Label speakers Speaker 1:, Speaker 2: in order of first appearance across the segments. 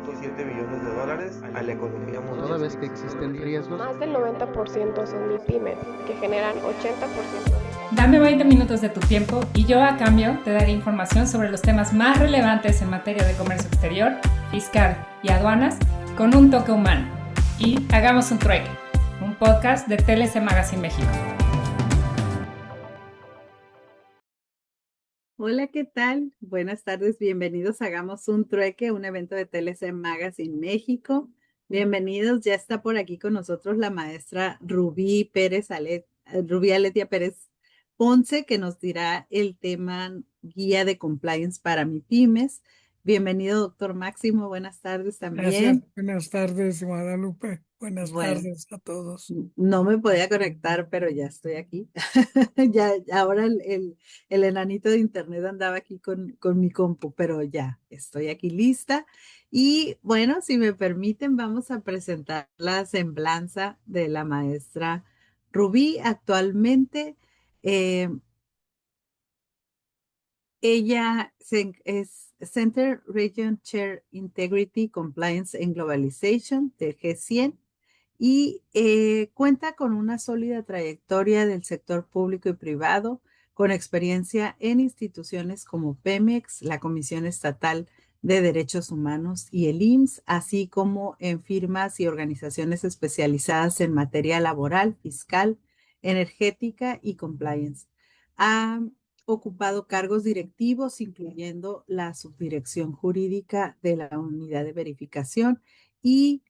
Speaker 1: $1.7 billones a la economía mundial.
Speaker 2: Toda vez que existen riesgos,
Speaker 3: Más del 90% son MIPYMES, que generan 80%.
Speaker 4: Dame 20 minutos de tu tiempo y yo a cambio te daré información sobre los temas más relevantes en materia de comercio exterior, fiscal y aduanas con un toque humano. Y hagamos un trueque, un podcast de TLC Magazine México.
Speaker 5: Hola, ¿qué tal? Buenas tardes, bienvenidos a Hagamos un Trueque, un evento de TLC Magazine México. Bienvenidos, ya está por aquí con nosotros la maestra Rubí Aletia Pérez Ponce, que nos dirá el tema guía de compliance para MIPYMES. Bienvenido, doctor Máximo, buenas tardes también.
Speaker 6: Gracias, buenas tardes, Guadalupe. Buenas
Speaker 5: Bueno,
Speaker 6: tardes a todos.
Speaker 5: No me podía conectar, pero ya estoy aquí. Ahora el enanito de internet andaba aquí con mi compu, pero ya estoy aquí lista. Y bueno, si me permiten, vamos a presentar la semblanza de la maestra Rubí. Actualmente, ella es Center Region Chair Integrity, Compliance and Globalization del G100 y cuenta con una sólida trayectoria del sector público y privado, con experiencia en instituciones como Pemex, la Comisión Estatal de Derechos Humanos y el IMSS, así como en firmas y organizaciones especializadas en materia laboral, fiscal, energética y compliance. Ha ocupado cargos directivos, incluyendo la subdirección jurídica de la unidad de verificación y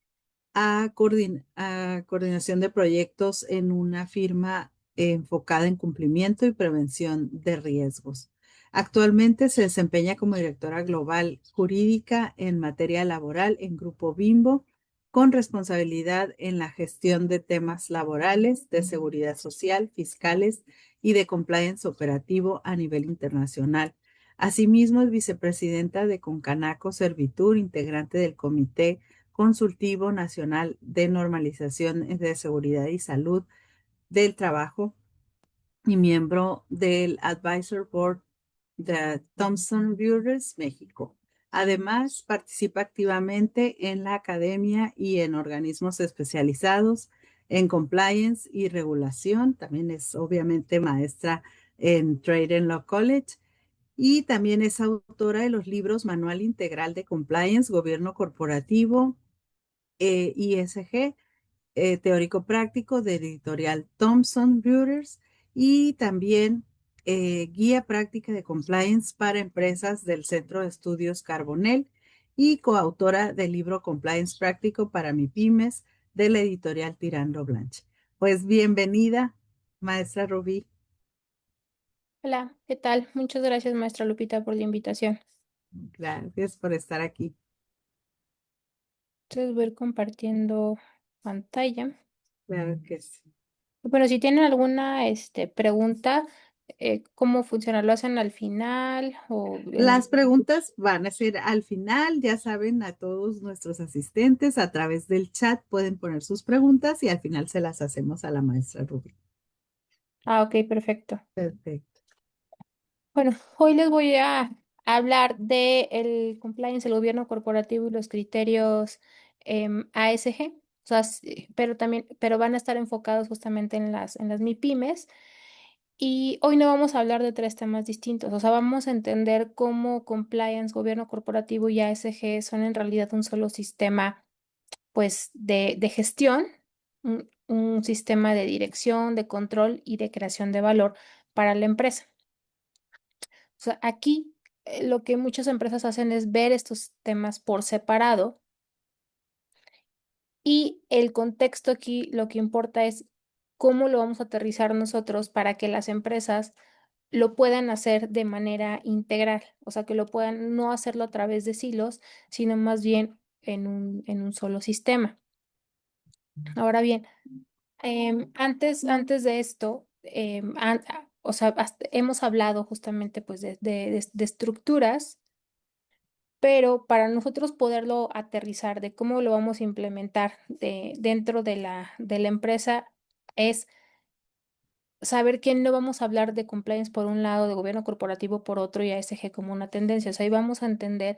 Speaker 5: a coordinación de proyectos en una firma enfocada en cumplimiento y prevención de riesgos. Actualmente se desempeña como directora global jurídica en materia laboral en Grupo Bimbo, con responsabilidad en la gestión de temas laborales, de seguridad social, fiscales y de compliance operativo a nivel internacional. Asimismo, es vicepresidenta de Concanaco Servitur, integrante del Comité Consultivo Nacional de Normalización de Seguridad y Salud del Trabajo y miembro del Advisor Board de Thomson Reuters México. Además, participa activamente en la academia y en organismos especializados en compliance y regulación. También es obviamente maestra en Trade and Law College y también es autora de los libros Manual Integral de Compliance, Gobierno Corporativo, ISG, teórico práctico de editorial Thomson Reuters y también guía práctica de compliance para empresas del Centro de Estudios Carbonell y coautora del libro Compliance Práctico para MIPYMES de la editorial Tirando Blanche. Pues bienvenida, maestra Rubí.
Speaker 7: Hola, ¿qué tal? Muchas gracias, maestra Lupita, por la invitación.
Speaker 5: Gracias por estar aquí.
Speaker 7: Entonces voy a ir compartiendo pantalla.
Speaker 5: Claro que sí.
Speaker 7: Bueno, si tienen alguna pregunta, ¿cómo funciona? ¿Lo hacen al final o
Speaker 5: Las preguntas van a ser al final, ya saben, a todos nuestros asistentes a través del chat pueden poner sus preguntas y al final se las hacemos a la maestra Rubí.
Speaker 7: Ok, perfecto.
Speaker 5: Perfecto.
Speaker 7: Bueno, hoy les voy a hablar de el compliance, el gobierno corporativo y los criterios ASG. O sea, pero van a estar enfocados justamente en las MIPYMES. Y hoy no vamos a hablar de tres temas distintos, o sea, vamos a entender cómo compliance, gobierno corporativo y ASG son en realidad un solo sistema, pues, de gestión, un sistema de dirección, de control y de creación de valor para la empresa. O sea, aquí lo que muchas empresas hacen es ver estos temas por separado y el contexto aquí lo que importa es cómo lo vamos a aterrizar nosotros para que las empresas lo puedan hacer de manera integral, o sea, que lo puedan no hacerlo a través de silos, sino más bien en un solo sistema. Ahora bien, antes de esto, o sea, hemos hablado justamente pues de estructuras, pero para nosotros poderlo aterrizar de cómo lo vamos a implementar dentro de la empresa es saber que no vamos a hablar de compliance por un lado, de gobierno corporativo por otro y ASG como una tendencia. O sea, ahí vamos a entender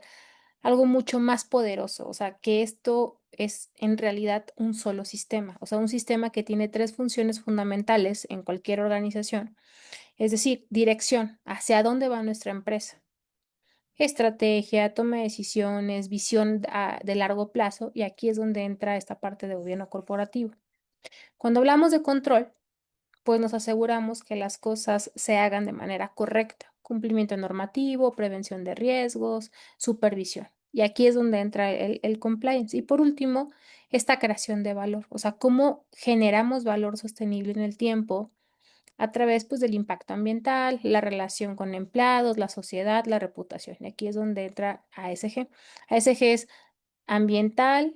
Speaker 7: algo mucho más poderoso, o sea, que esto es en realidad un solo sistema, o sea, un sistema que tiene tres funciones fundamentales en cualquier organización, es decir, dirección, hacia dónde va nuestra empresa, estrategia, toma de decisiones, visión de largo plazo, y aquí es donde entra esta parte de gobierno corporativo. Cuando hablamos de control, pues nos aseguramos que las cosas se hagan de manera correcta, cumplimiento normativo, prevención de riesgos, supervisión. Y aquí es donde entra el compliance. Y por último, esta creación de valor, o sea, cómo generamos valor sostenible en el tiempo a través, pues, del impacto ambiental, la relación con empleados, la sociedad, la reputación. Y aquí es donde entra ASG. ASG es ambiental,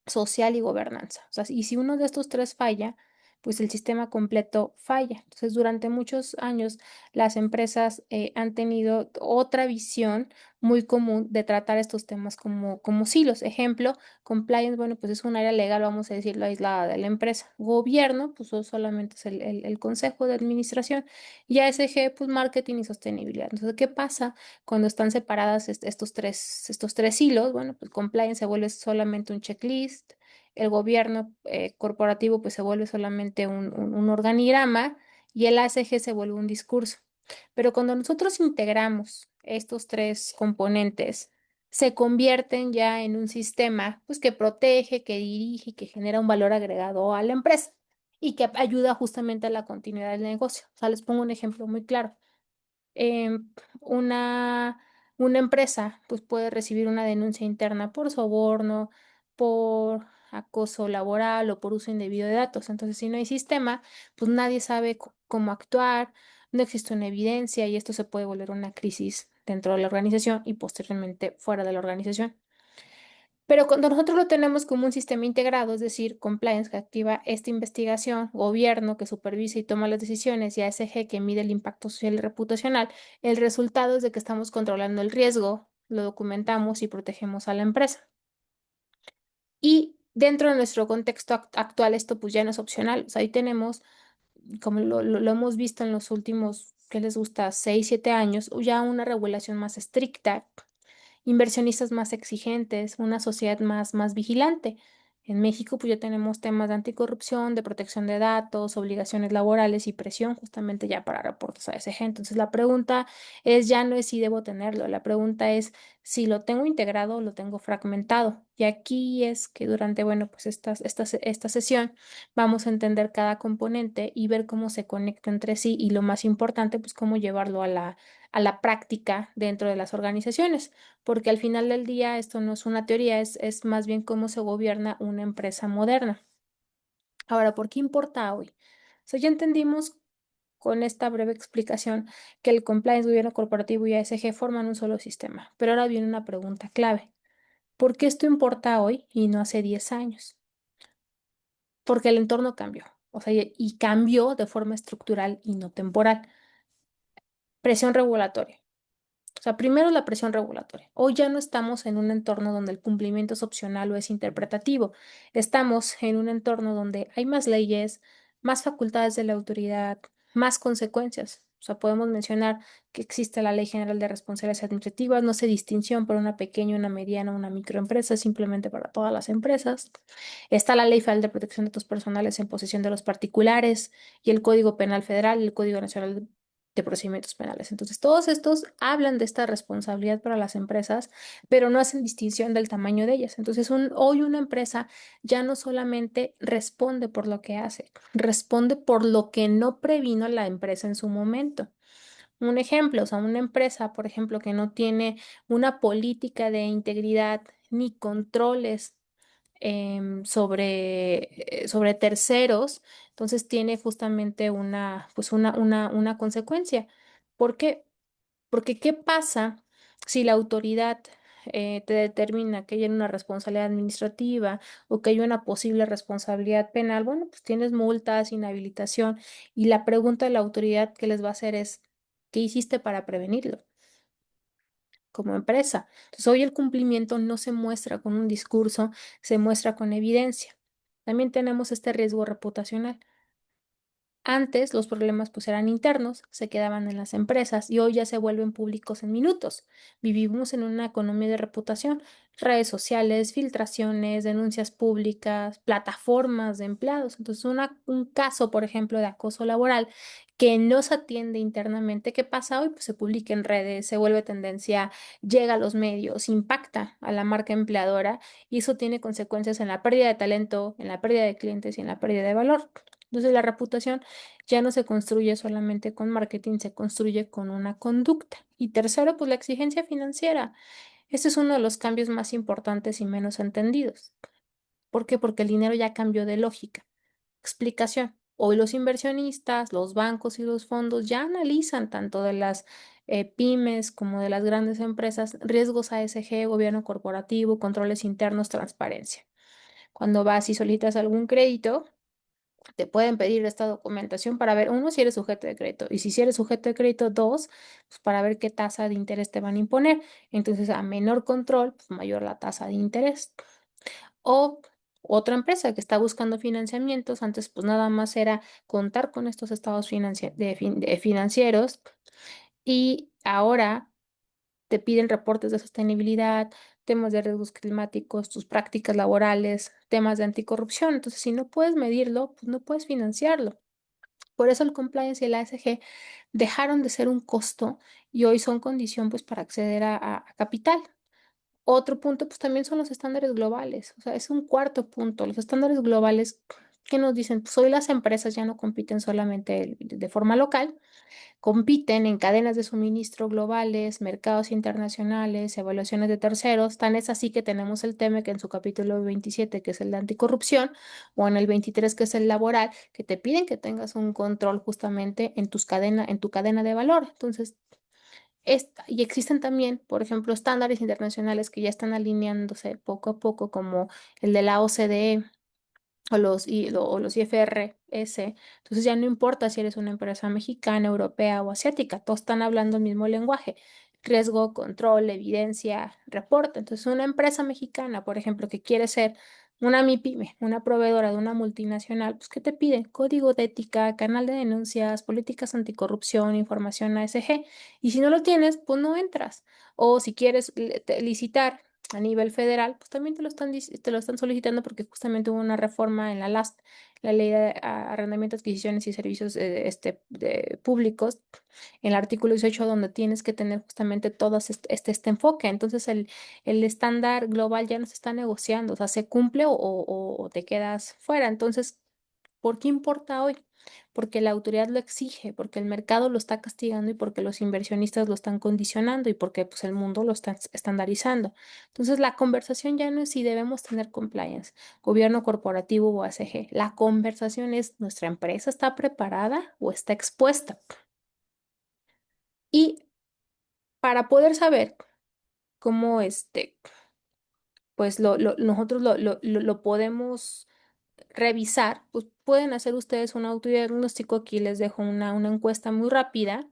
Speaker 7: social y gobernanza. O sea, y si uno de estos tres falla, pues el sistema completo falla. Entonces, durante muchos años, las empresas han tenido otra visión muy común de tratar estos temas como silos. Ejemplo, compliance, bueno, pues es un área legal, vamos a decirlo, aislada de la empresa. Gobierno, pues solamente es el consejo de administración. Y ASG, pues marketing y sostenibilidad. Entonces, ¿qué pasa cuando están separadas estos tres hilos? Bueno, pues compliance se vuelve solamente un checklist, el gobierno corporativo pues se vuelve solamente un organigrama y el ACG se vuelve un discurso. Pero cuando nosotros integramos estos tres componentes, se convierten ya en un sistema pues que protege, que dirige, que genera un valor agregado a la empresa y que ayuda justamente a la continuidad del negocio. O sea, les pongo un ejemplo muy claro. em, una, una empresa pues puede recibir una denuncia interna por soborno, por acoso laboral o por uso indebido de datos. Entonces, si no hay sistema, pues nadie sabe cómo actuar, no existe una evidencia y esto se puede volver una crisis dentro de la organización y posteriormente fuera de la organización. Pero cuando nosotros lo tenemos como un sistema integrado, es decir, compliance que activa esta investigación, gobierno que supervisa y toma las decisiones y ASG que mide el impacto social y reputacional, el resultado es de que estamos controlando el riesgo, lo documentamos y protegemos a la empresa. Y dentro de nuestro contexto actual, esto pues ya no es opcional. O sea, ahí tenemos, como lo hemos visto en los últimos, ¿qué les gusta? 6, 7 años, ya una regulación más estricta, inversionistas más exigentes, una sociedad más vigilante. En México, pues ya tenemos temas de anticorrupción, de protección de datos, obligaciones laborales y presión justamente ya para reportes a ASG. Entonces, la pregunta es ya no es si debo tenerlo, la pregunta es si lo tengo integrado o lo tengo fragmentado. Y aquí es que durante, bueno, pues esta sesión vamos a entender cada componente y ver cómo se conecta entre sí y lo más importante, pues cómo llevarlo a la práctica dentro de las organizaciones, porque al final del día esto no es una teoría, es más bien cómo se gobierna una empresa moderna. Ahora, ¿por qué importa hoy? O sea, ya entendimos con esta breve explicación que el compliance, gobierno corporativo y ASG forman un solo sistema, pero ahora viene una pregunta clave. ¿Por qué esto importa hoy y no hace 10 años? Porque el entorno cambió, o sea, y cambió de forma estructural y no temporal. Presión regulatoria. O sea, primero la presión regulatoria. Hoy ya no estamos en un entorno donde el cumplimiento es opcional o es interpretativo. Estamos en un entorno donde hay más leyes, más facultades de la autoridad, más consecuencias. O sea, podemos mencionar que existe la Ley General de Responsabilidades Administrativas, no hace distinción para una pequeña, una mediana, una microempresa, simplemente para todas las empresas. Está la Ley Federal de Protección de Datos Personales en posesión de los particulares y el Código Penal Federal, el Código Nacional de Procedimientos Penales. Entonces, todos estos hablan de esta responsabilidad para las empresas, pero no hacen distinción del tamaño de ellas. Entonces, hoy una empresa ya no solamente responde por lo que hace, responde por lo que no previno la empresa en su momento. Un ejemplo, o sea, una empresa, por ejemplo, que no tiene una política de integridad ni controles sobre terceros, entonces tiene justamente pues una consecuencia. ¿Por qué? Porque ¿qué pasa si la autoridad te determina que hay una responsabilidad administrativa o que hay una posible responsabilidad penal? Bueno, pues tienes multas, inhabilitación y la pregunta de la autoridad que les va a hacer es, ¿qué hiciste para prevenirlo como empresa? Entonces, hoy el cumplimiento no se muestra con un discurso, se muestra con evidencia. También tenemos este riesgo reputacional. Antes los problemas pues eran internos, se quedaban en las empresas y hoy ya se vuelven públicos en minutos. Vivimos en una economía de reputación, redes sociales, filtraciones, denuncias públicas, plataformas de empleados. Entonces, un caso, por ejemplo, de acoso laboral que no se atiende internamente, ¿qué pasa hoy? Pues se publica en redes, se vuelve tendencia, llega a los medios, impacta a la marca empleadora y eso tiene consecuencias en la pérdida de talento, en la pérdida de clientes y en la pérdida de valor. Entonces, la reputación ya no se construye solamente con marketing, se construye con una conducta. Y tercero, pues la exigencia financiera. Este es uno de los cambios más importantes y menos entendidos. ¿Por qué? Porque el dinero ya cambió de lógica. Explicación. Hoy los inversionistas, los bancos y los fondos ya analizan tanto de las pymes como de las grandes empresas riesgos ASG, gobierno corporativo, controles internos, transparencia. Cuando vas y solicitas algún crédito, te pueden pedir esta documentación para ver, uno, si eres sujeto de crédito, y si eres sujeto de crédito, dos, pues para ver qué tasa de interés te van a imponer. Entonces, a menor control, pues mayor la tasa de interés. O otra empresa que está buscando financiamientos, antes pues nada más era contar con estos estados financieros y ahora te piden reportes de sostenibilidad, temas de riesgos climáticos, tus prácticas laborales, temas de anticorrupción. Entonces, si no puedes medirlo, pues no puedes financiarlo. Por eso el compliance y el ASG dejaron de ser un costo y hoy son condición pues para acceder a capital. Otro punto pues también son los estándares globales. O sea, es un cuarto punto. Los estándares globales que nos dicen, pues hoy las empresas ya no compiten solamente de forma local, compiten en cadenas de suministro globales, mercados internacionales, evaluaciones de terceros. Tan es así que tenemos el TEMEC en su capítulo 27, que es el de anticorrupción, o en el 23, que es el laboral, que te piden que tengas un control justamente en tu cadena de valor. Entonces, y existen también, por ejemplo, estándares internacionales que ya están alineándose poco a poco, como el de la OCDE o los IFRS. Entonces ya no importa si eres una empresa mexicana, europea o asiática, todos están hablando el mismo lenguaje. Riesgo, control, evidencia, reporte. Entonces una empresa mexicana, por ejemplo, que quiere ser una MIPYME, una proveedora de una multinacional, pues ¿qué te pide? Código de ética, canal de denuncias, políticas anticorrupción, información ASG. Y si no lo tienes, pues no entras. O si quieres licitar a nivel federal, pues también te lo están solicitando porque justamente hubo una reforma en la LAST, la Ley de Arrendamiento, Adquisiciones y Servicios Públicos, en el artículo 18, donde tienes que tener justamente todo este enfoque. Entonces, el estándar global ya no se está negociando, o sea, se cumple o te quedas fuera. Entonces, ¿por qué importa hoy? Porque la autoridad lo exige, porque el mercado lo está castigando y porque los inversionistas lo están condicionando y porque pues, el mundo lo está estandarizando. Entonces, la conversación ya no es si debemos tener compliance, gobierno corporativo o ACG. La conversación es, ¿nuestra empresa está preparada o está expuesta? Y para poder saber cómo pues nosotros lo podemos revisar, pues pueden hacer ustedes un autodiagnóstico. Aquí les dejo una encuesta muy rápida.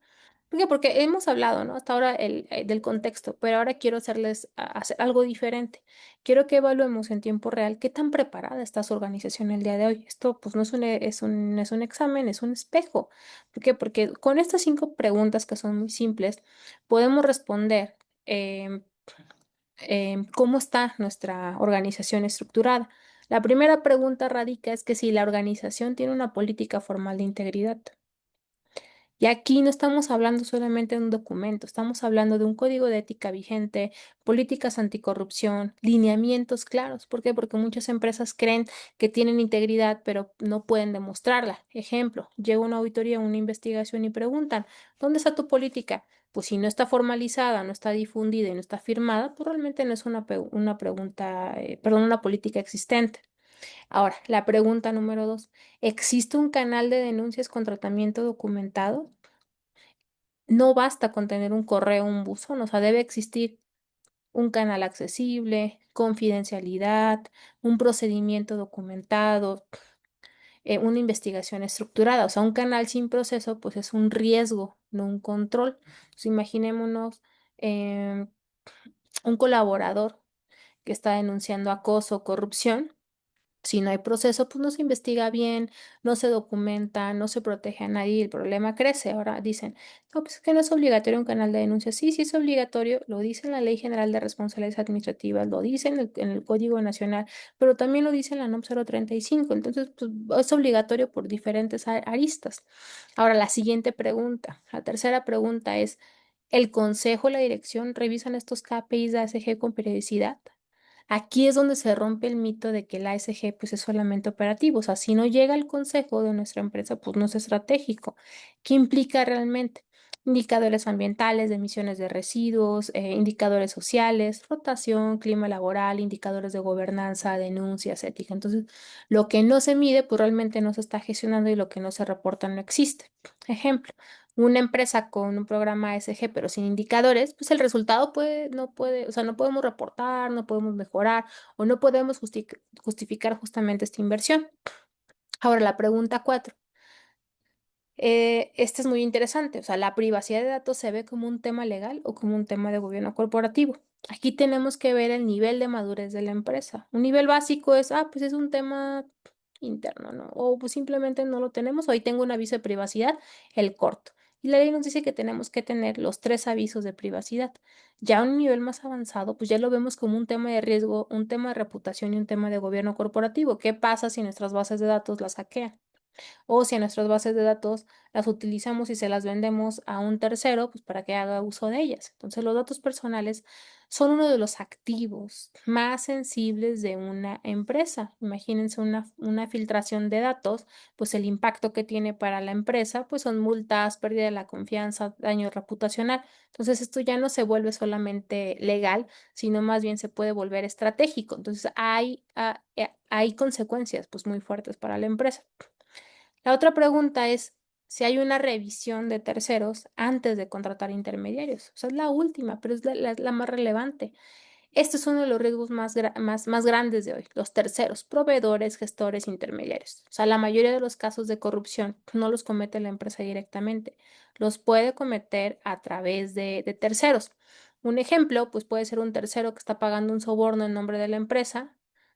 Speaker 7: ¿Por qué? Porque hemos hablado, ¿no? Hasta ahora del contexto, pero ahora quiero hacerles hacer algo diferente. Quiero que evaluemos en tiempo real qué tan preparada está su organización el día de hoy. Esto, pues, no es un examen, es un espejo. ¿Por qué? Porque con estas 5 preguntas que son muy simples, podemos responder em, cómo está nuestra organización estructurada. La primera pregunta radica es que si la organización tiene una política formal de integridad. Y aquí no estamos hablando solamente de un documento, estamos hablando de un código de ética vigente, políticas anticorrupción, lineamientos claros. ¿Por qué? Porque muchas empresas creen que tienen integridad, pero no pueden demostrarla. Ejemplo, llega una auditoría, una investigación y preguntan, ¿dónde está tu política? Pues si no está formalizada, no está difundida y no está firmada, pues realmente no es una pregunta, perdón, una política existente. Ahora, la pregunta número 2, ¿existe un canal de denuncias con tratamiento documentado? No basta con tener un correo, un buzón, o sea, debe existir un canal accesible, confidencialidad, un procedimiento documentado, una investigación estructurada. O sea, un canal sin proceso, pues es un riesgo, no un control. Entonces, imaginémonos em, un colaborador que está denunciando acoso o corrupción Si no hay proceso, pues no se investiga bien, no se documenta, no se protege a nadie y el problema crece. Ahora dicen, no, pues es que no es obligatorio un canal de denuncia. Sí, sí es obligatorio, lo dice en la Ley General de Responsabilidades Administrativas, lo dice en el Código Nacional, pero también lo dice en la NOM 035. Entonces, pues, es obligatorio por diferentes aristas. Ahora, la siguiente pregunta, la tercera pregunta es, ¿el consejo, la dirección revisan estos KPIs de ASG con periodicidad? Aquí es donde se rompe el mito de que el ASG pues es solamente operativo. O sea, si no llega al consejo de nuestra empresa, pues no es estratégico. ¿Qué implica realmente? Indicadores ambientales, de emisiones de residuos, indicadores sociales, rotación, clima laboral, indicadores de gobernanza, denuncias, ética. Entonces, lo que no se mide, pues realmente no se está gestionando y lo que no se reporta no existe. Ejemplo, una empresa con un programa ASG pero sin indicadores, pues el resultado no puede, o sea, no podemos reportar, no podemos mejorar o no podemos justificar justamente esta inversión. Ahora, la pregunta 4. Esta es muy interesante, o sea, ¿la privacidad de datos se ve como un tema legal o como un tema de gobierno corporativo? Aquí tenemos que ver el nivel de madurez de la empresa. Un nivel básico es, pues es un tema interno, ¿no? O pues simplemente no lo tenemos, o ahí tengo un aviso de privacidad, el corto. Y la ley nos dice que tenemos que tener los 3 avisos de privacidad. Ya a un nivel más avanzado, pues ya lo vemos como un tema de riesgo, un tema de reputación y un tema de gobierno corporativo. ¿Qué pasa si nuestras bases de datos las hackean? O si a nuestras bases de datos las utilizamos y se las vendemos a un tercero, pues para que haga uso de ellas. Entonces, los datos personales son uno de los activos más sensibles de una empresa. Imagínense una filtración de datos, pues el impacto que tiene para la empresa, pues son multas, pérdida de la confianza, daño reputacional. Entonces, esto ya no se vuelve solamente legal, sino más bien se puede volver estratégico. Entonces, hay consecuencias pues muy fuertes para la empresa. La otra pregunta es si hay una revisión de terceros antes de contratar intermediarios. O sea, es la última, pero es la más relevante. Este es uno de los riesgos más grandes de hoy, los terceros, proveedores, gestores, intermediarios. O sea, la mayoría de los casos de corrupción no los comete la empresa directamente, los puede cometer a través de terceros. Un ejemplo, pues puede ser un tercero que está pagando un soborno en nombre de la empresa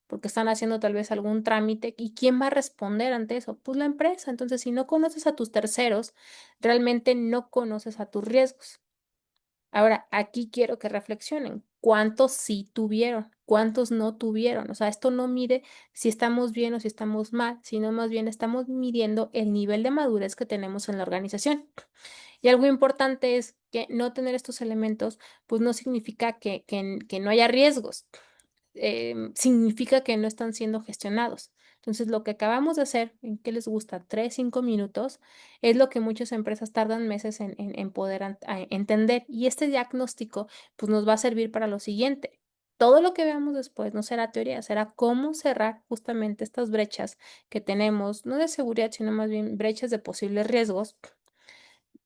Speaker 7: porque están haciendo tal vez algún trámite. ¿Y quién va a responder ante eso? Pues la empresa. Entonces, si no conoces a tus terceros, realmente no conoces a tus riesgos. Ahora, aquí quiero que reflexionen. ¿Cuántos sí tuvieron? ¿Cuántos no tuvieron? O sea, esto no mide si estamos bien o si estamos mal, sino más bien estamos midiendo el nivel de madurez que tenemos en la organización. Y algo importante es que no tener estos elementos, pues no significa que no haya riesgos, significa que no están siendo gestionados. Entonces, lo que acabamos de hacer, ¿en qué les gusta? 3, 5 minutos, es lo que muchas empresas tardan meses en poder entender. Y este diagnóstico, pues nos va a servir para lo siguiente. Todo lo que veamos después no será teoría, será cómo cerrar justamente estas brechas que tenemos, no de seguridad, sino más bien brechas de posibles riesgos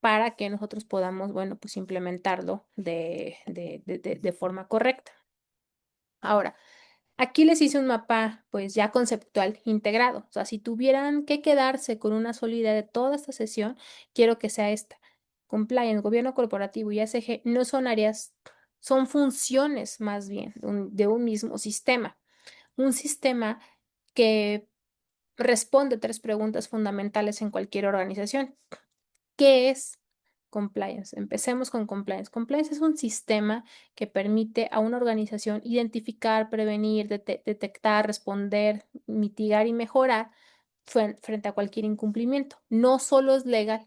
Speaker 7: para que nosotros podamos, bueno, pues implementarlo de forma correcta. Ahora, aquí les hice un mapa, pues ya conceptual integrado. O sea, si tuvieran que quedarse con una sola idea de toda esta sesión, quiero que sea esta. Compliance, gobierno corporativo y ASG no son áreas, son funciones más bien de un mismo sistema. Un sistema que responde 3 preguntas fundamentales en cualquier organización. ¿Qué es compliance? Empecemos con compliance. Compliance es un sistema que permite a una organización identificar, prevenir, detectar, responder, mitigar y mejorar frente a cualquier incumplimiento. No solo es legal,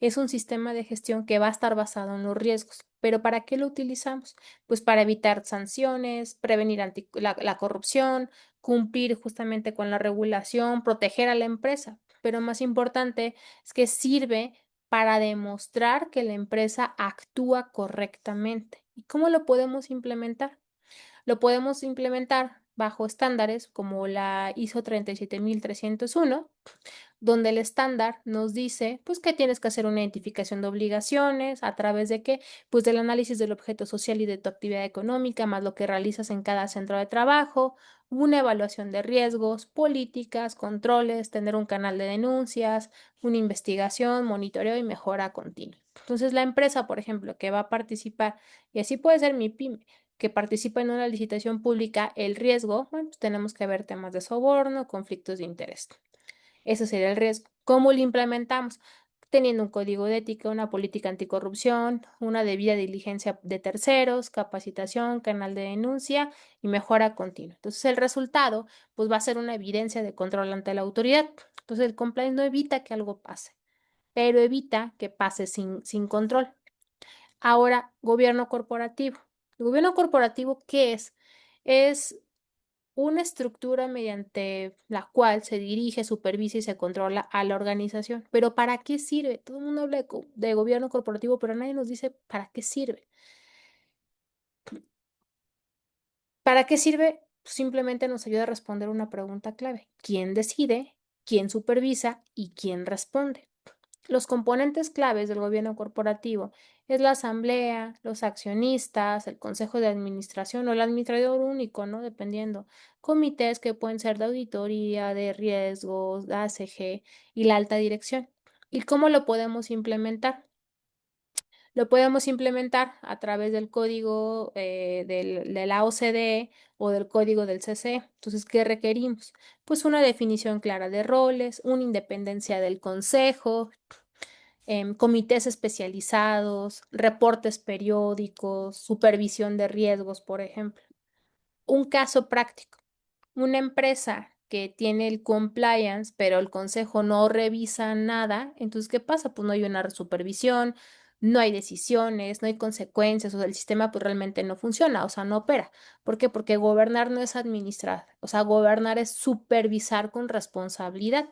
Speaker 7: es un sistema de gestión que va a estar basado en los riesgos. ¿Pero para qué lo utilizamos? Pues para evitar sanciones, prevenir la corrupción, cumplir justamente con la regulación, proteger a la empresa. Pero más importante es que sirve para demostrar que la empresa actúa correctamente. ¿Y cómo lo podemos implementar? Lo podemos implementar bajo estándares como la ISO 37301, donde el estándar nos dice, pues, que tienes que hacer una identificación de obligaciones, ¿a través de qué? Pues del análisis del objeto social y de tu actividad económica, más lo que realizas en cada centro de trabajo, una evaluación de riesgos, políticas, controles, tener un canal de denuncias, una investigación, monitoreo y mejora continua. Entonces, la empresa, por ejemplo, que va a participar, y así puede ser mi pyme, que participa en una licitación pública el riesgo, bueno, pues tenemos que ver temas de soborno, conflictos de interés. Ese sería el riesgo. ¿Cómo lo implementamos? Teniendo un código de ética, una política anticorrupción, una debida diligencia de terceros, capacitación, canal de denuncia y mejora continua. Entonces, el resultado, pues va a ser una evidencia de control ante la autoridad. Entonces, el compliance no evita que algo pase, pero evita que pase sin control. Ahora, gobierno corporativo. ¿El gobierno corporativo qué es? Es una estructura mediante la cual se dirige, supervisa y se controla a la organización. Pero ¿para qué sirve? Todo el mundo habla de gobierno corporativo, pero nadie nos dice para qué sirve. ¿Para qué sirve? Simplemente nos ayuda a responder una pregunta clave. ¿Quién decide? ¿Quién supervisa? ¿Y quién responde? Los componentes claves del gobierno corporativo es la asamblea, los accionistas, el consejo de administración o el administrador único, ¿no? Dependiendo. Comités que pueden ser de auditoría, de riesgos, de ACG y la alta dirección. ¿Y cómo lo podemos implementar? Lo podemos implementar a través del código de la OCDE o del código del CCE. Entonces, ¿qué requerimos? Pues una definición clara de roles, una independencia del consejo, comités especializados, reportes periódicos, supervisión de riesgos, por ejemplo. Un caso práctico. Una empresa que tiene el compliance, pero el consejo no revisa nada, entonces, ¿qué pasa? Pues no hay una supervisión, no hay decisiones, no hay consecuencias, o sea, el sistema pues realmente no funciona, o sea, no opera. ¿Por qué? Porque gobernar no es administrar, o sea, gobernar es supervisar con responsabilidad.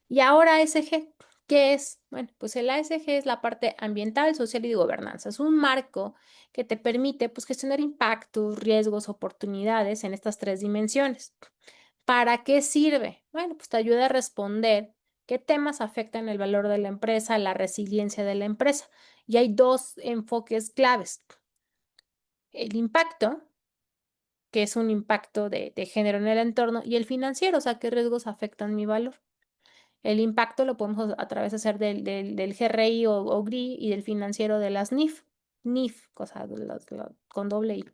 Speaker 7: Y ahora ASG, ¿qué es? Bueno, pues el ASG es la parte ambiental, social y de gobernanza. Es un marco que te permite pues, gestionar impactos, riesgos, oportunidades en estas tres dimensiones. ¿Para qué sirve? Bueno, pues te ayuda a responder qué temas afectan el valor de la empresa, la resiliencia de la empresa. Y hay dos enfoques claves. El impacto, que es un impacto de género en el entorno, y el financiero, o sea, qué riesgos afectan mi valor. El impacto lo podemos a través de hacer del GRI o GRI y del financiero de las NIF. NIF, cosa con doble I.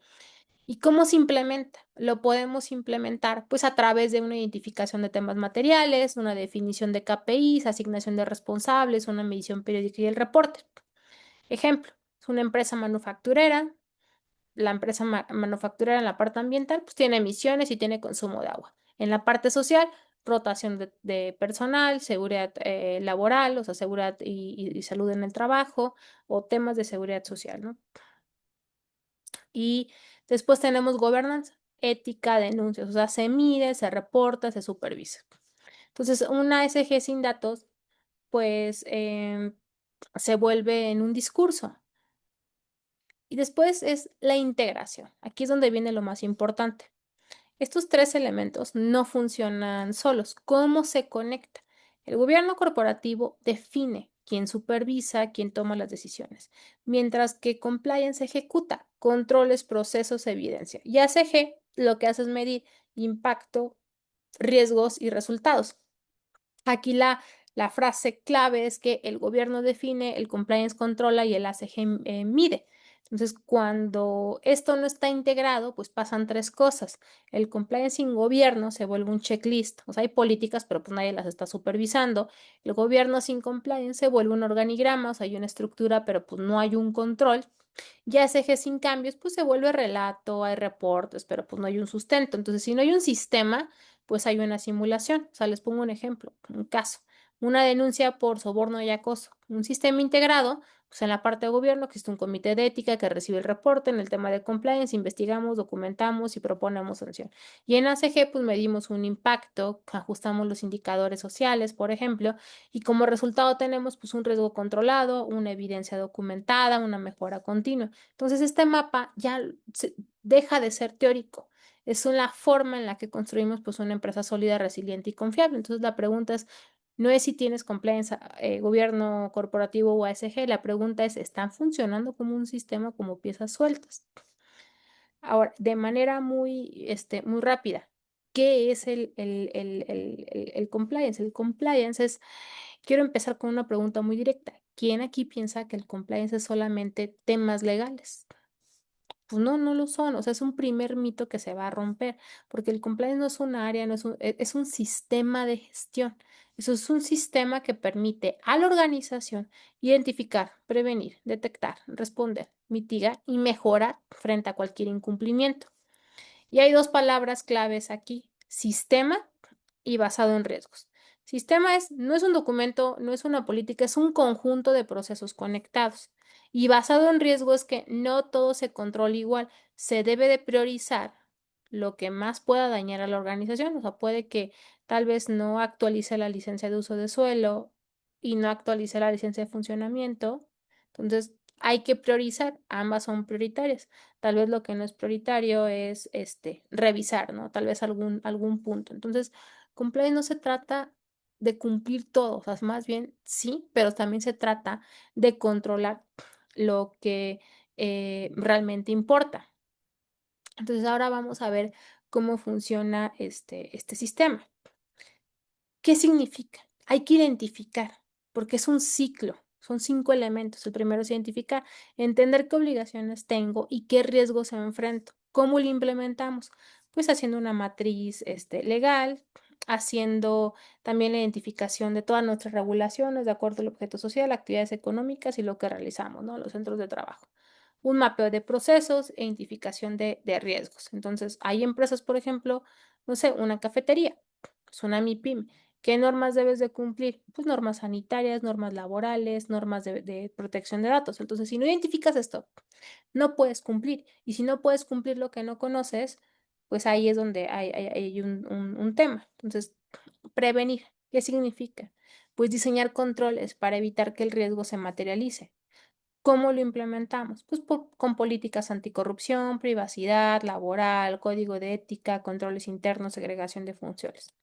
Speaker 7: ¿Y cómo se implementa? Lo podemos implementar pues a través de una identificación de temas materiales, una definición de KPIs, asignación de responsables, una medición periódica y el reporte. Ejemplo, es una empresa manufacturera. La empresa manufacturera en la parte ambiental pues tiene emisiones y tiene consumo de agua. En la parte social, rotación de personal, seguridad laboral, o sea, seguridad y salud en el trabajo o temas de seguridad social, ¿no? Y después tenemos gobernanza, ética, denuncias, o sea, se mide, se reporta, se supervisa. Entonces, una ASG sin datos, pues se vuelve en un discurso. Y después es la integración. Aquí es donde viene lo más importante. Estos tres elementos no funcionan solos. ¿Cómo se conecta? El gobierno corporativo define quién supervisa, quién toma las decisiones, mientras que compliance ejecuta controles, procesos, evidencia. Y ACG lo que hace es medir impacto, riesgos y resultados. Aquí la frase clave es que el gobierno define, el compliance controla y el ACG mide. Entonces, cuando esto no está integrado, pues pasan tres cosas. El compliance sin gobierno se vuelve un checklist. O sea, hay políticas, pero pues nadie las está supervisando. El gobierno sin compliance se vuelve un organigrama, o sea, hay una estructura, pero pues no hay un control. Ya ACG sin cambios, pues se vuelve relato, hay reportes, pero pues no hay un sustento. Entonces, si no hay un sistema, pues hay una simulación. O sea, les pongo un ejemplo, un caso. Una denuncia por soborno y acoso. Un sistema integrado, pues en la parte de gobierno existe un comité de ética que recibe el reporte. En el tema de compliance investigamos, documentamos y proponemos sanción. Y en ACG, pues medimos un impacto, ajustamos los indicadores sociales, por ejemplo, y como resultado tenemos pues un riesgo controlado, una evidencia documentada, una mejora continua. Entonces, este mapa ya deja de ser teórico. Es una forma en la que construimos pues una empresa sólida, resiliente y confiable. Entonces, la pregunta es, no es si tienes compliance, gobierno corporativo o ASG, la pregunta es, ¿están funcionando como un sistema como piezas sueltas? Ahora, de manera muy rápida, ¿qué es el compliance? El compliance es, quiero empezar con una pregunta muy directa. ¿Quién aquí piensa que el compliance es solamente temas legales? Pues no, no lo son. O sea, es un primer mito que se va a romper, porque el compliance no es un área, no es es un sistema de gestión. Eso es un sistema que permite a la organización identificar, prevenir, detectar, responder, mitigar y mejorar frente a cualquier incumplimiento. Y hay dos palabras claves aquí, sistema y basado en riesgos. Sistema no es un documento, no es una política, es un conjunto de procesos conectados. Y basado en riesgos es que no todo se controla igual. Se debe de priorizar lo que más pueda dañar a la organización. O sea, puede que tal vez no actualice la licencia de uso de suelo y no actualice la licencia de funcionamiento. Entonces, hay que priorizar. Ambas son prioritarias. Tal vez lo que no es prioritario es revisar, ¿no? Tal vez algún punto. Entonces, compliance no se trata de cumplir todo, o sea, más bien sí, pero también se trata de controlar lo que realmente importa. Entonces, ahora vamos a ver cómo funciona este sistema. ¿Qué significa? Hay que identificar, porque es un ciclo, son 5 elementos. El primero es identificar, entender qué obligaciones tengo y qué riesgos enfrento. ¿Cómo lo implementamos? Pues haciendo una matriz legal, haciendo también la identificación de todas nuestras regulaciones de acuerdo al objeto social, actividades económicas y lo que realizamos, ¿no? Los centros de trabajo. Un mapeo de procesos e identificación de riesgos. Entonces, hay empresas, por ejemplo, no sé, una cafetería, es una MIPYME. ¿Qué normas debes de cumplir? Pues normas sanitarias, normas laborales, normas de protección de datos. Entonces, si no identificas esto, no puedes cumplir. Y si no puedes cumplir lo que no conoces, pues ahí es donde hay un tema. Entonces, prevenir, ¿qué significa? Pues diseñar controles para evitar que el riesgo se materialice. ¿Cómo lo implementamos? Pues con políticas anticorrupción, privacidad, laboral, código de ética, controles internos, segregación de funciones.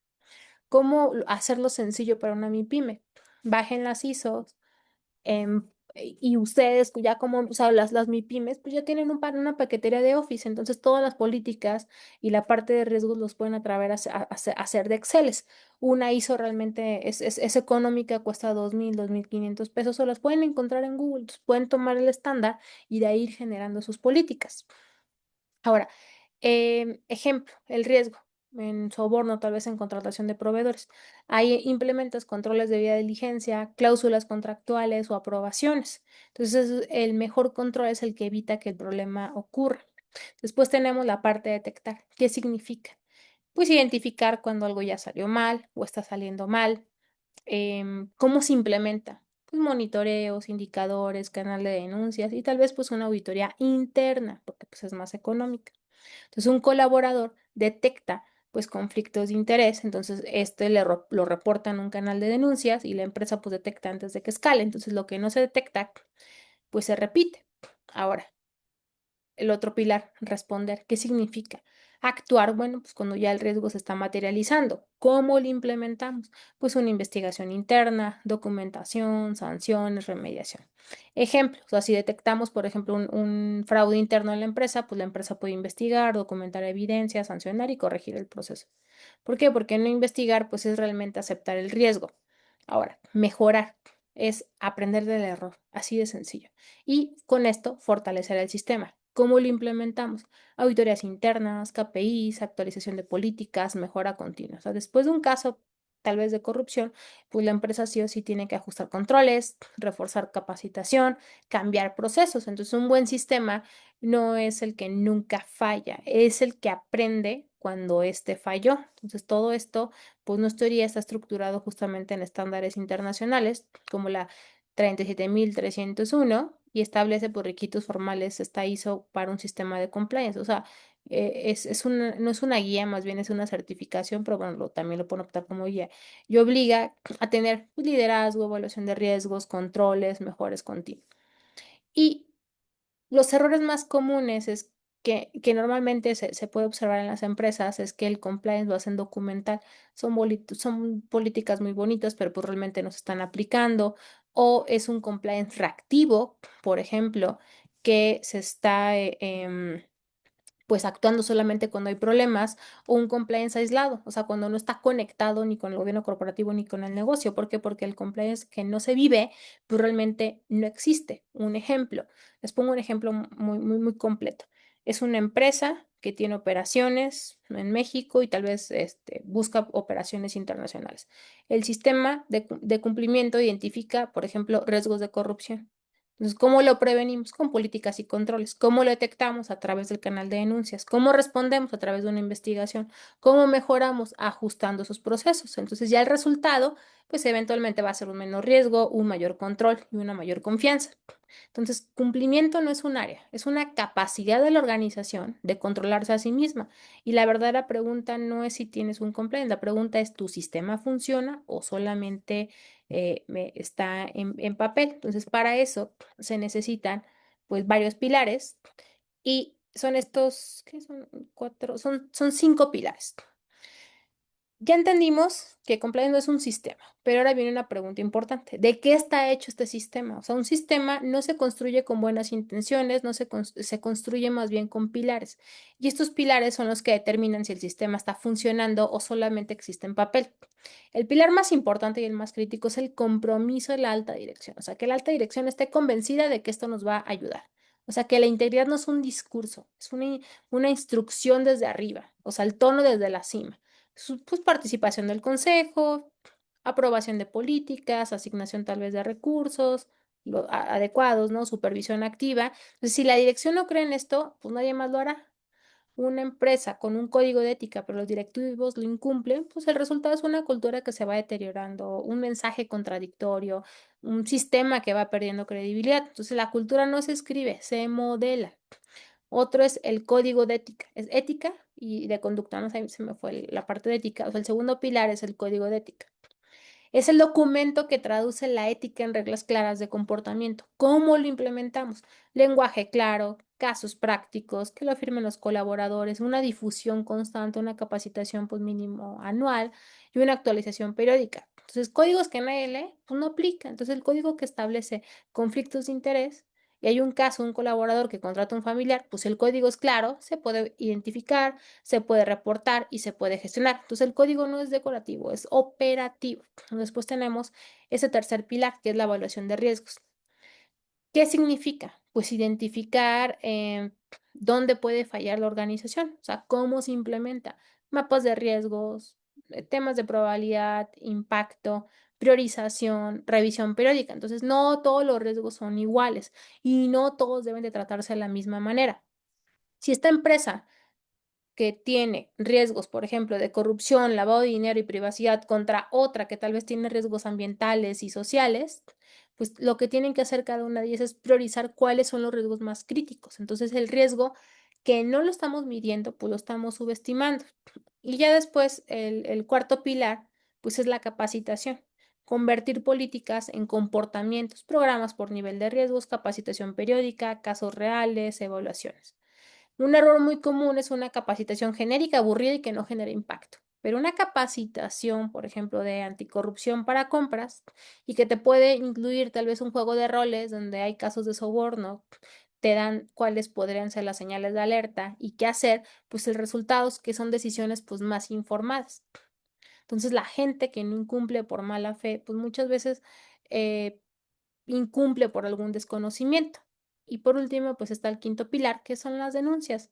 Speaker 7: ¿Cómo hacerlo sencillo para una MIPYME? Bajen las ISOs y ustedes ya como, o sea, las MIPYMEs, pues ya tienen una paquetería de Office, entonces todas las políticas y la parte de riesgos los pueden hacer de Exceles. Una ISO realmente es económica, cuesta 2,000, 2,500 pesos, o las pueden encontrar en Google, entonces pueden tomar el estándar y de ahí ir generando sus políticas. Ahora, ejemplo, el riesgo en soborno, tal vez en contratación de proveedores. Ahí implementas controles de debida diligencia, cláusulas contractuales o aprobaciones. Entonces, el mejor control es el que evita que el problema ocurra. Después tenemos la parte de detectar. ¿Qué significa? Pues identificar cuando algo ya salió mal o está saliendo mal. ¿Cómo se implementa? Pues monitoreos, indicadores, canal de denuncias y tal vez pues una auditoría interna, porque pues es más económica. Entonces, un colaborador detecta pues conflictos de interés, entonces lo reporta en un canal de denuncias y la empresa pues detecta antes de que escale, entonces lo que no se detecta pues se repite. Ahora, el otro pilar, responder. ¿Qué significa? Actuar, bueno, pues cuando ya el riesgo se está materializando. ¿Cómo lo implementamos? Pues una investigación interna, documentación, sanciones, remediación. Ejemplo, o sea, si detectamos, por ejemplo, un fraude interno en la empresa, pues la empresa puede investigar, documentar evidencia, sancionar y corregir el proceso. ¿Por qué? Porque no investigar, pues es realmente aceptar el riesgo. Ahora, mejorar es aprender del error, así de sencillo. Y con esto, fortalecer el sistema. ¿Cómo lo implementamos? Auditorías internas, KPIs, actualización de políticas, mejora continua. O sea, después de un caso tal vez de corrupción, pues la empresa sí o sí tiene que ajustar controles, reforzar capacitación, cambiar procesos. Entonces, un buen sistema no es el que nunca falla, es el que aprende cuando éste falló. Entonces, todo esto, pues nuestra teoría está estructurado justamente en estándares internacionales, como la 37301 y establece por requisitos formales esta ISO para un sistema de compliance. O sea, no es una guía, más bien es una certificación, pero bueno, también lo pueden optar como guía. Y obliga a tener pues, liderazgo, evaluación de riesgos, controles, mejores continuos. Y los errores más comunes es que normalmente se puede observar en las empresas es que el compliance lo hacen documental. Son políticas muy bonitas, pero pues realmente no se están aplicando. O es un compliance reactivo, por ejemplo, que se está pues actuando solamente cuando hay problemas, o un compliance aislado, o sea, cuando no está conectado ni con el gobierno corporativo ni con el negocio. ¿Por qué? Porque el compliance que no se vive, pues realmente no existe. Un ejemplo, les pongo un ejemplo muy completo. Es una empresa que tiene operaciones en México y tal vez busca operaciones internacionales. El sistema de cumplimiento identifica, por ejemplo, riesgos de corrupción. Entonces, ¿cómo lo prevenimos? Con políticas y controles. ¿Cómo lo detectamos? A través del canal de denuncias. ¿Cómo respondemos? A través de una investigación. ¿Cómo mejoramos? Ajustando esos procesos. Entonces, ya el resultado, pues eventualmente va a ser un menor riesgo, un mayor control y una mayor confianza. Entonces, cumplimiento no es un área, es una capacidad de la organización de controlarse a sí misma. Y la verdadera pregunta no es si tienes un compliance, la pregunta es, ¿tu sistema funciona o solamente está en papel? Entonces, para eso se necesitan pues varios pilares y son estos, ¿qué son? Cuatro, son cinco pilares. Ya entendimos que compliance no es un sistema, pero ahora viene una pregunta importante. ¿De qué está hecho este sistema? O sea, un sistema no se construye con buenas intenciones, no se construye más bien con pilares. Y estos pilares son los que determinan si el sistema está funcionando o solamente existe en papel. El pilar más importante y el más crítico es el compromiso de la alta dirección. O sea, que la alta dirección esté convencida de que esto nos va a ayudar. O sea, que la integridad no es un discurso, es una instrucción desde arriba, o sea, el tono desde la cima. Pues participación del consejo, aprobación de políticas, asignación tal vez de recursos adecuados, ¿no? Supervisión activa. Entonces, si la dirección no cree en esto, pues nadie más lo hará. Una empresa con un código de ética, pero los directivos lo incumplen, pues el resultado es una cultura que se va deteriorando, un mensaje contradictorio, un sistema que va perdiendo credibilidad. Entonces, la cultura no se escribe, se modela. Otro es el código de ética. Es ética y de conducta, no sé, se me fue la parte de ética. O sea, el segundo pilar es el código de ética. Es el documento que traduce la ética en reglas claras de comportamiento. ¿Cómo lo implementamos? Lenguaje claro, casos prácticos, que lo firmen los colaboradores, una difusión constante, una capacitación pues mínimo anual y una actualización periódica. Entonces, códigos que nadie lee, pues no aplica. Entonces, el código que establece conflictos de interés y hay un caso, un colaborador que contrata a un familiar, pues el código es claro, se puede identificar, se puede reportar y se puede gestionar. Entonces el código no es decorativo, es operativo. Después tenemos ese tercer pilar, que es la evaluación de riesgos. ¿Qué significa? Pues identificar dónde puede fallar la organización, o sea, cómo se implementa, mapas de riesgos, temas de probabilidad, impacto, priorización, revisión periódica. Entonces, no todos los riesgos son iguales y no todos deben de tratarse de la misma manera. Si esta empresa que tiene riesgos, por ejemplo, de corrupción, lavado de dinero y privacidad contra otra que tal vez tiene riesgos ambientales y sociales, pues lo que tienen que hacer cada una de ellas es priorizar cuáles son los riesgos más críticos. Entonces, el riesgo que no lo estamos midiendo, pues lo estamos subestimando. Y ya después, el cuarto pilar, pues es la capacitación. Convertir políticas en comportamientos, programas por nivel de riesgos, capacitación periódica, casos reales, evaluaciones. Un error muy común es una capacitación genérica, aburrida y que no genera impacto. Pero una capacitación, por ejemplo, de anticorrupción para compras y que te puede incluir tal vez un juego de roles donde hay casos de soborno, te dan cuáles podrían ser las señales de alerta y qué hacer, pues el resultado es que son decisiones pues más informadas. Entonces la gente que no incumple por mala fe, pues muchas veces eh, incumple por algún desconocimiento. Y por último, pues está el quinto pilar, que son las denuncias.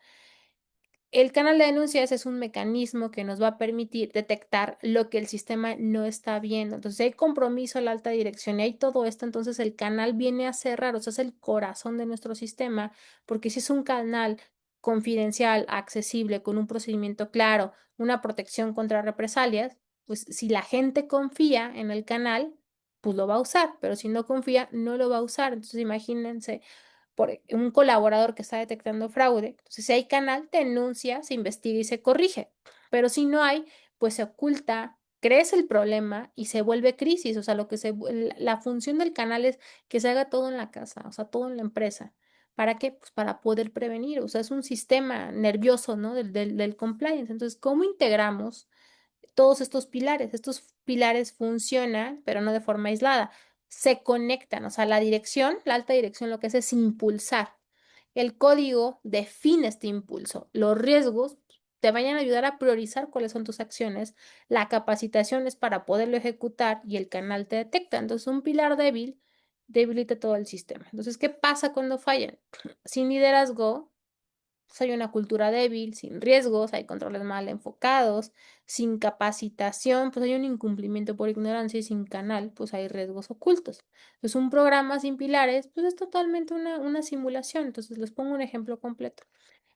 Speaker 7: El canal de denuncias es un mecanismo que nos va a permitir detectar lo que el sistema no está viendo. Entonces, si hay compromiso a la alta dirección y hay todo esto, entonces el canal viene a cerrar, o sea, es el corazón de nuestro sistema, porque si es un canal confidencial, accesible, con un procedimiento claro, una protección contra represalias, pues si la gente confía en el canal, pues lo va a usar, pero si no confía, no lo va a usar. Entonces, imagínense por un colaborador que está detectando fraude. Entonces, si hay canal, denuncia, se investiga y se corrige. Pero si no hay, pues se oculta, crece el problema y se vuelve crisis. O sea, la función del canal es que se haga todo en la casa, o sea, todo en la empresa. ¿Para qué? Pues para poder prevenir. O sea, es un sistema nervioso, ¿no? Del compliance. Entonces, ¿cómo integramos todos estos pilares? Estos pilares funcionan, pero no de forma aislada. Se conectan, o sea, la dirección, la alta dirección lo que hace es impulsar. El código define este impulso. Los riesgos te vayan a ayudar a priorizar cuáles son tus acciones. La capacitación es para poderlo ejecutar y el canal te detecta. Entonces, un pilar débil debilita todo el sistema. Entonces, ¿qué pasa cuando fallan? Sin liderazgo, Pues hay una cultura débil, sin riesgos, hay controles mal enfocados, sin capacitación, pues hay un incumplimiento por ignorancia y sin canal, pues hay riesgos ocultos. Entonces, un programa sin pilares, pues es totalmente una simulación. Entonces, les pongo un ejemplo completo.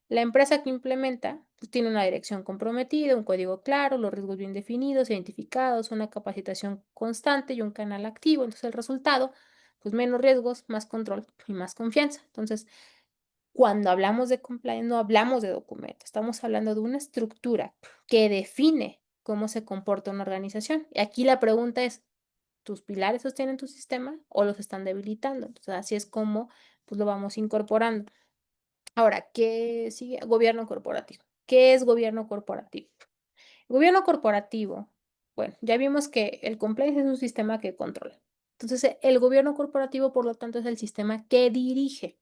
Speaker 7: La empresa que implementa pues, tiene una dirección comprometida, un código claro, los riesgos bien definidos, identificados, una capacitación constante y un canal activo. Entonces, el resultado, pues menos riesgos, más control y más confianza. Entonces, cuando hablamos de compliance, no hablamos de documento, estamos hablando de una estructura que define cómo se comporta una organización. Y aquí la pregunta es, ¿tus pilares sostienen tu sistema o los están debilitando? Entonces, así es como pues, lo vamos incorporando. Ahora, ¿qué sigue? Gobierno corporativo. ¿Qué es gobierno corporativo? Gobierno corporativo, bueno, ya vimos que el compliance es un sistema que controla. Entonces, el gobierno corporativo, por lo tanto, es el sistema que dirige.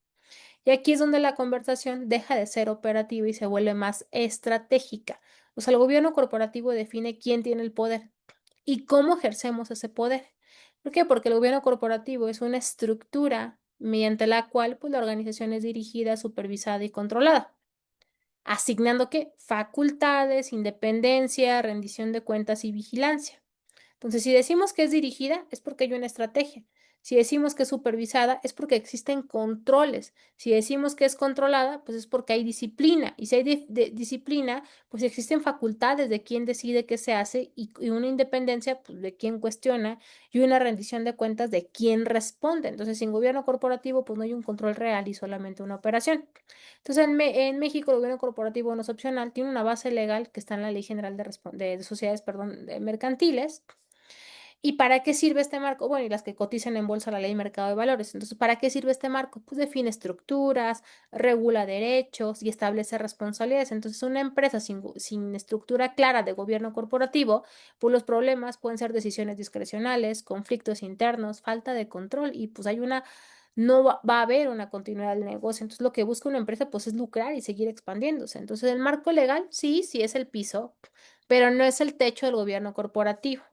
Speaker 7: Y aquí es donde la conversación deja de ser operativa y se vuelve más estratégica. O sea, el gobierno corporativo define quién tiene el poder y cómo ejercemos ese poder. ¿Por qué? Porque el gobierno corporativo es una estructura mediante la cual pues, la organización es dirigida, supervisada y controlada, asignando qué? Facultades, independencia, rendición de cuentas y vigilancia. Entonces, si decimos que es dirigida, es porque hay una estrategia. Si decimos que es supervisada, es porque existen controles. Si decimos que es controlada, pues es porque hay disciplina. Y si hay disciplina, pues existen facultades de quién decide qué se hace y una independencia pues, de quién cuestiona y una rendición de cuentas de quién responde. Entonces, sin gobierno corporativo, pues no hay un control real y solamente una operación. Entonces, en México, el gobierno corporativo no es opcional, tiene una base legal que está en la Ley General de Sociedades, perdón, de mercantiles. ¿Y para qué sirve este marco? Bueno, y las que cotizan en bolsa la ley de mercado de valores. Entonces, ¿para qué sirve este marco? Pues define estructuras, regula derechos y establece responsabilidades. Entonces, una empresa sin estructura clara de gobierno corporativo, pues los problemas pueden ser decisiones discrecionales, conflictos internos, falta de control y pues no va a haber una continuidad del negocio. Entonces, lo que busca una empresa pues es lucrar y seguir expandiéndose. Entonces, el marco legal sí es el piso, pero no es el techo del gobierno corporativo.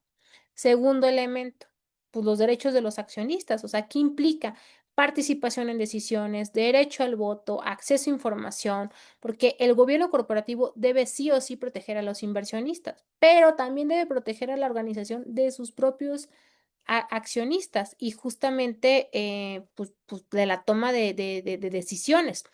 Speaker 7: Segundo elemento, pues los derechos de los accionistas, o sea, ¿qué implica? Participación en decisiones, derecho al voto, acceso a información, porque el gobierno corporativo debe sí o sí proteger a los inversionistas, pero también debe proteger a la organización de sus propios accionistas y justamente pues, de la toma de decisiones.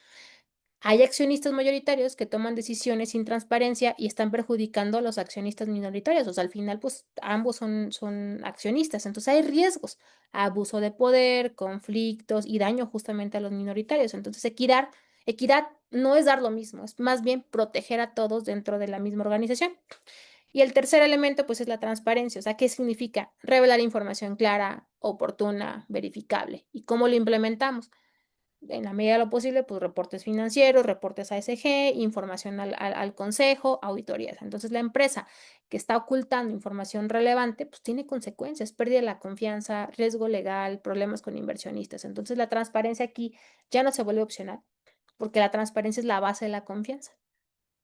Speaker 7: Hay accionistas mayoritarios que toman decisiones sin transparencia y están perjudicando a los accionistas minoritarios. O sea, al final, pues ambos son accionistas. Entonces hay riesgos, abuso de poder, conflictos y daño justamente a los minoritarios. Entonces, equidad no es dar lo mismo, es más bien proteger a todos dentro de la misma organización. Y el tercer elemento, pues, es la transparencia. O sea, ¿qué significa? Revelar información clara, oportuna, verificable. ¿Y cómo lo implementamos? En la medida de lo posible, pues reportes financieros, reportes ASG, información al consejo, auditorías. Entonces, la empresa que está ocultando información relevante, pues tiene consecuencias, pérdida de la confianza, riesgo legal, problemas con inversionistas. Entonces, la transparencia aquí ya no se vuelve opcional, porque la transparencia es la base de la confianza.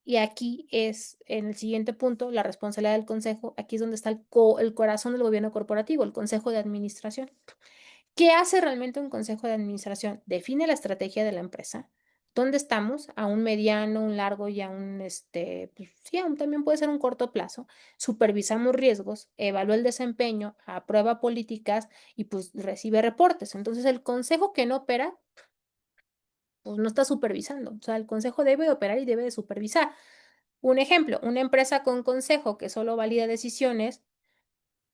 Speaker 7: Y aquí es, en el siguiente punto, la responsabilidad del consejo. Aquí es donde está el corazón del gobierno corporativo, el consejo de administración. ¿Qué hace realmente un consejo de administración? Define la estrategia de la empresa. ¿Dónde estamos? A un mediano, un largo y a un, pues, sí, también puede ser un corto plazo. Supervisamos riesgos, evalúa el desempeño, aprueba políticas y pues recibe reportes. Entonces, el consejo que no opera, pues no está supervisando. O sea, el consejo debe de operar y debe de supervisar. Un ejemplo, una empresa con consejo que solo valida decisiones,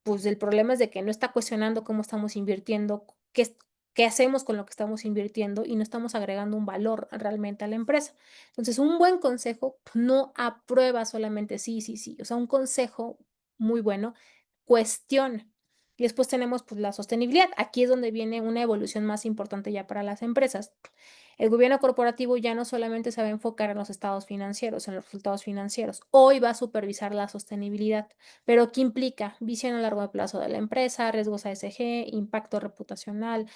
Speaker 7: pues el problema es de que no está cuestionando cómo estamos invirtiendo, qué hacemos con lo que estamos invirtiendo y no estamos agregando un valor realmente a la empresa. Entonces, un buen consejo no aprueba solamente sí. O sea, un consejo muy bueno cuestiona. Y después tenemos pues, la sostenibilidad. Aquí es donde viene una evolución más importante ya para las empresas. El gobierno corporativo ya no solamente se va a enfocar en los estados financieros, en los resultados financieros. Hoy va a supervisar la sostenibilidad. Pero ¿qué implica? Visión a largo plazo de la empresa, riesgos ASG, impacto reputacional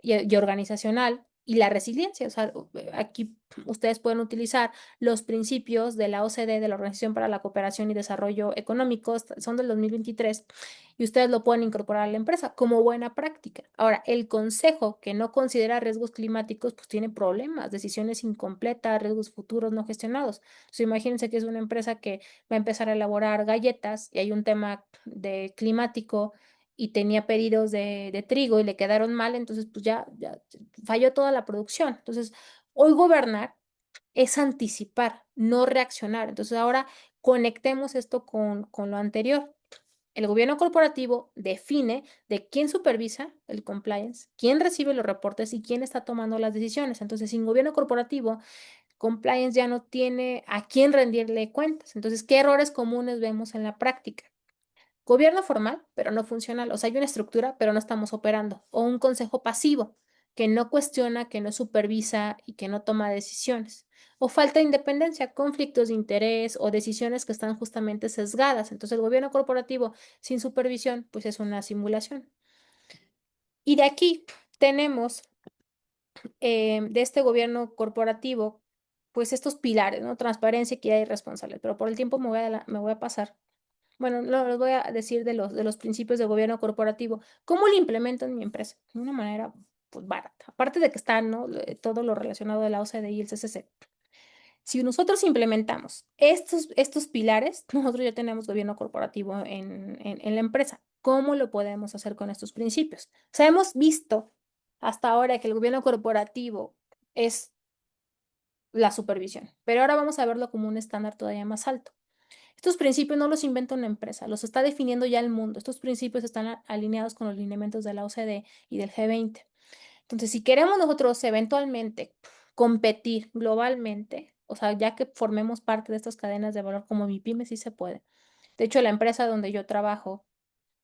Speaker 7: y organizacional. y la resiliencia. O sea, aquí ustedes pueden utilizar los principios de la OCDE, de la Organización para la Cooperación y Desarrollo Económico, son del 2023, y ustedes lo pueden incorporar a la empresa como buena práctica. Ahora, el consejo que no considera riesgos climáticos, pues tiene problemas, decisiones incompletas, riesgos futuros no gestionados. Entonces, imagínense que es una empresa que va a empezar a elaborar galletas y hay un tema de climático y tenía pedidos de trigo y le quedaron mal, entonces pues ya falló toda la producción. Entonces, hoy gobernar es anticipar, no reaccionar. Entonces, ahora conectemos esto con lo anterior. El gobierno corporativo define de quién supervisa el compliance, quién recibe los reportes y quién está tomando las decisiones. Entonces, sin gobierno corporativo, compliance ya no tiene a quién rendirle cuentas. Entonces, ¿qué errores comunes vemos en la práctica? Gobierno formal, pero no funcional. O sea, hay una estructura, pero no estamos operando. O un consejo pasivo, que no cuestiona, que no supervisa y que no toma decisiones. O falta de independencia, conflictos de interés o decisiones que están justamente sesgadas. Entonces, el gobierno corporativo sin supervisión, pues es una simulación. Y de aquí tenemos, de este gobierno corporativo, pues estos pilares, ¿no? Transparencia, equidad y responsabilidad. Pero por el tiempo me voy a pasar. Bueno, no, les voy a decir de los principios de gobierno corporativo. ¿Cómo lo implemento en mi empresa? De una manera, pues, barata. Aparte de que está, ¿no? Todo lo relacionado de la OCDE y el CCC. Si nosotros implementamos estos pilares, nosotros ya tenemos gobierno corporativo en la empresa. ¿Cómo lo podemos hacer con estos principios? O sea, hemos visto hasta ahora que el gobierno corporativo es la supervisión, pero ahora vamos a verlo como un estándar todavía más alto. Estos principios no los inventa una empresa, los está definiendo ya el mundo. Estos principios están alineados con los lineamientos de la OCDE y del G20. Entonces, si queremos nosotros eventualmente competir globalmente, o sea, ya que formemos parte de estas cadenas de valor como MIPYME, sí se puede. De hecho, la empresa donde yo trabajo,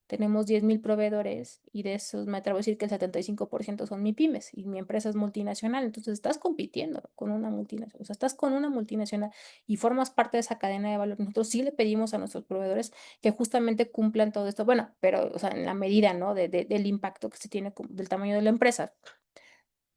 Speaker 7: tenemos 10,000 proveedores y de esos me atrevo a decir que el 75% son MIPYMES y mi empresa es multinacional. Entonces estás compitiendo con una multinacional, o sea, estás con una multinacional y formas parte de esa cadena de valor. Nosotros sí le pedimos a nuestros proveedores que justamente cumplan todo esto. Bueno, pero, o sea, en la medida, ¿no? Del impacto que se tiene del tamaño de la empresa.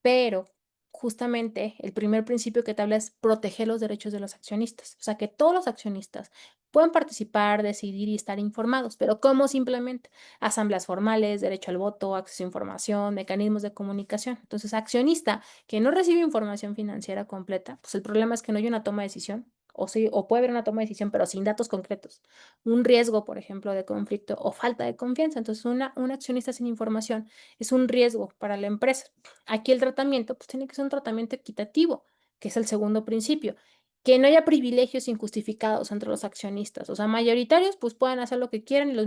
Speaker 7: Pero justamente el primer principio que te habla es proteger los derechos de los accionistas. O sea, que todos los accionistas puedan participar, decidir y estar informados. Pero ¿cómo simplemente? Asambleas formales, derecho al voto, acceso a información, mecanismos de comunicación. Entonces, accionista que no recibe información financiera completa, pues el problema es que no hay una toma de decisión. O, sí, o puede haber una toma de decisión, pero sin datos concretos. Un riesgo, por ejemplo, de conflicto o falta de confianza. Entonces, un accionista sin información es un riesgo para la empresa. Aquí el tratamiento, pues tiene que ser un tratamiento equitativo, que es el segundo principio. Que no haya privilegios injustificados entre los accionistas. O sea, mayoritarios, pues pueden hacer lo que quieran y los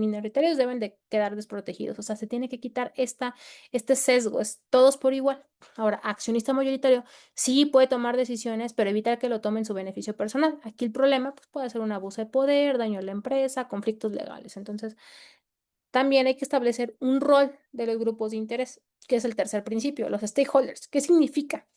Speaker 7: minoritarios deben de quedar desprotegidos. O sea, se tiene que quitar este sesgo, es todos por igual. Ahora, accionista mayoritario sí puede tomar decisiones, pero evitar que lo tome en su beneficio personal. Aquí el problema, pues puede ser un abuso de poder, daño a la empresa, conflictos legales. Entonces, también hay que establecer un rol de los grupos de interés, que es el tercer principio, los stakeholders. ¿Qué significa?